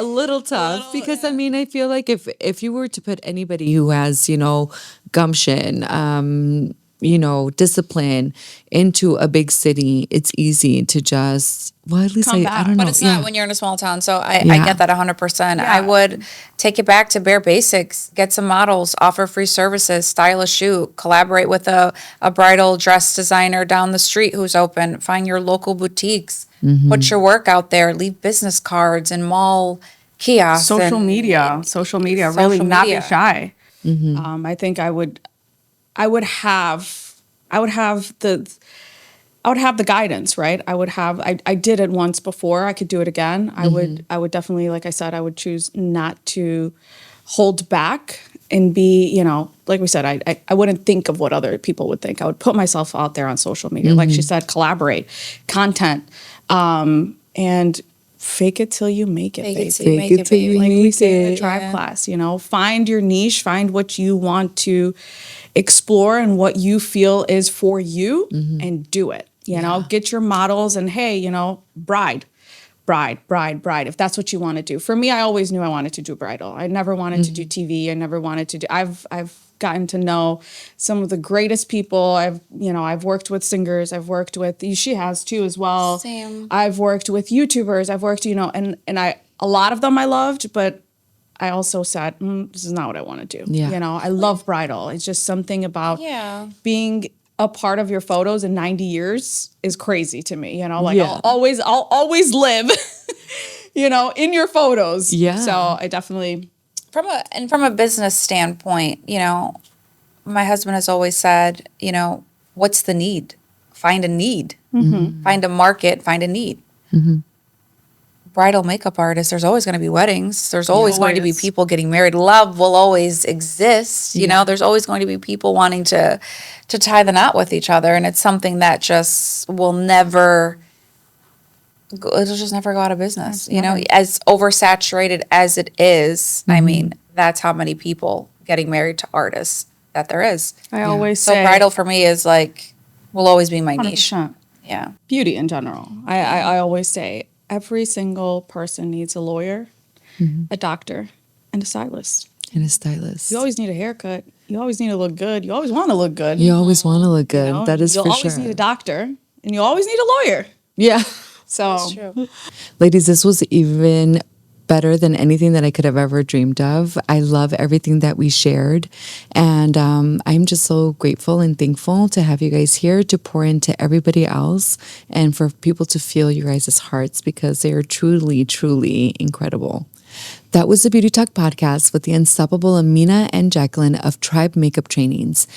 little tough because I mean I feel like if you were to put anybody who has gumption, discipline into a big city, it's easy to just at least Come I back. don't know. But it's not when you're in a small town. So I Yeah. get that 100%. I would take it back to bare basics, get some models, offer free services, style a shoot, collaborate with a bridal dress designer down the street who's open, find your local boutiques, put your work out there, leave business cards and mall kiosks. Social and- media, really not be media. shy. I think I would have the guidance, right? I did it once before. I could do it again. I would definitely, like I said, I would choose not to hold back and be, you know, like we said, I wouldn't think of what other people would think. I would put myself out there on social media. Like she said, collaborate, content, and fake it till you make it. Fake it baby. till you make Fake it it, till you baby. Like we make say in the it. tribe class, you know, find your niche, find what you want to explore and what you feel is for you and do it. You know, get your models and hey, you know, bride. If that's what you want to do. For me, I always knew I wanted to do bridal. I never wanted to do TV. I never wanted to do, I've gotten to know some of the greatest people. I've worked with singers. I've worked with, she has too as well. Same. I've worked with YouTubers. I've worked, and a lot of them I loved, but I also said, this is not what I want to do. Yeah. You know, I love bridal. It's just something about being a part of your photos in 90 years is crazy to me. You know, like I'll always live, you know, in your photos. Yeah. So I definitely. From a business standpoint, you know, my husband has always said, you know, what's the need? Find a need. Find a market, find a need. Bridal makeup artists, there's always going to be weddings. There's always going to be people getting married. Love will always exist. You know, there's always going to be people wanting to tie the knot with each other. And it's something that just will never, it'll just never go out of business. You know, as oversaturated as it is, I mean, that's how many people getting married to artists that there is. I always So say. bridal for me is like, will always be my niche. 100%. Yeah. Beauty in general. I always say every single person needs a lawyer, a doctor, and a stylist. And a stylist. You always need a haircut. You always need to look good. You always want to look good. You always want to look good. You know? That is You'll for always sure. need a doctor, and you always need a lawyer. Yeah. So That's true. Ladies, this was even better than anything that I could have ever dreamed of. I love everything that we shared. And I'm just so grateful and thankful to have you guys here to pour into everybody else and for people to feel your guys' hearts because they are truly, truly incredible. That was the Beauty Talk podcast with the unstoppable Amina and Jacqueline of Tribe Makeup Trainings.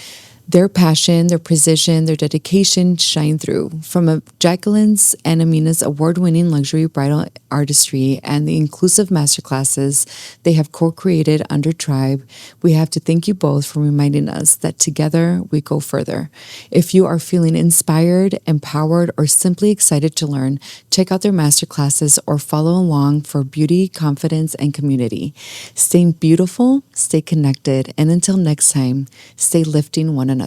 Their passion, their precision, their dedication shine through. From Jacqueline's and Amina's award-winning luxury bridal artistry and the inclusive masterclasses they have co-created under Tribe, we have to thank you both for reminding us that together we go further. If you are feeling inspired, empowered, or simply excited to learn, check out their masterclasses or follow along for beauty, confidence, and community. Stay beautiful, stay connected, and until next time, stay lifting one another.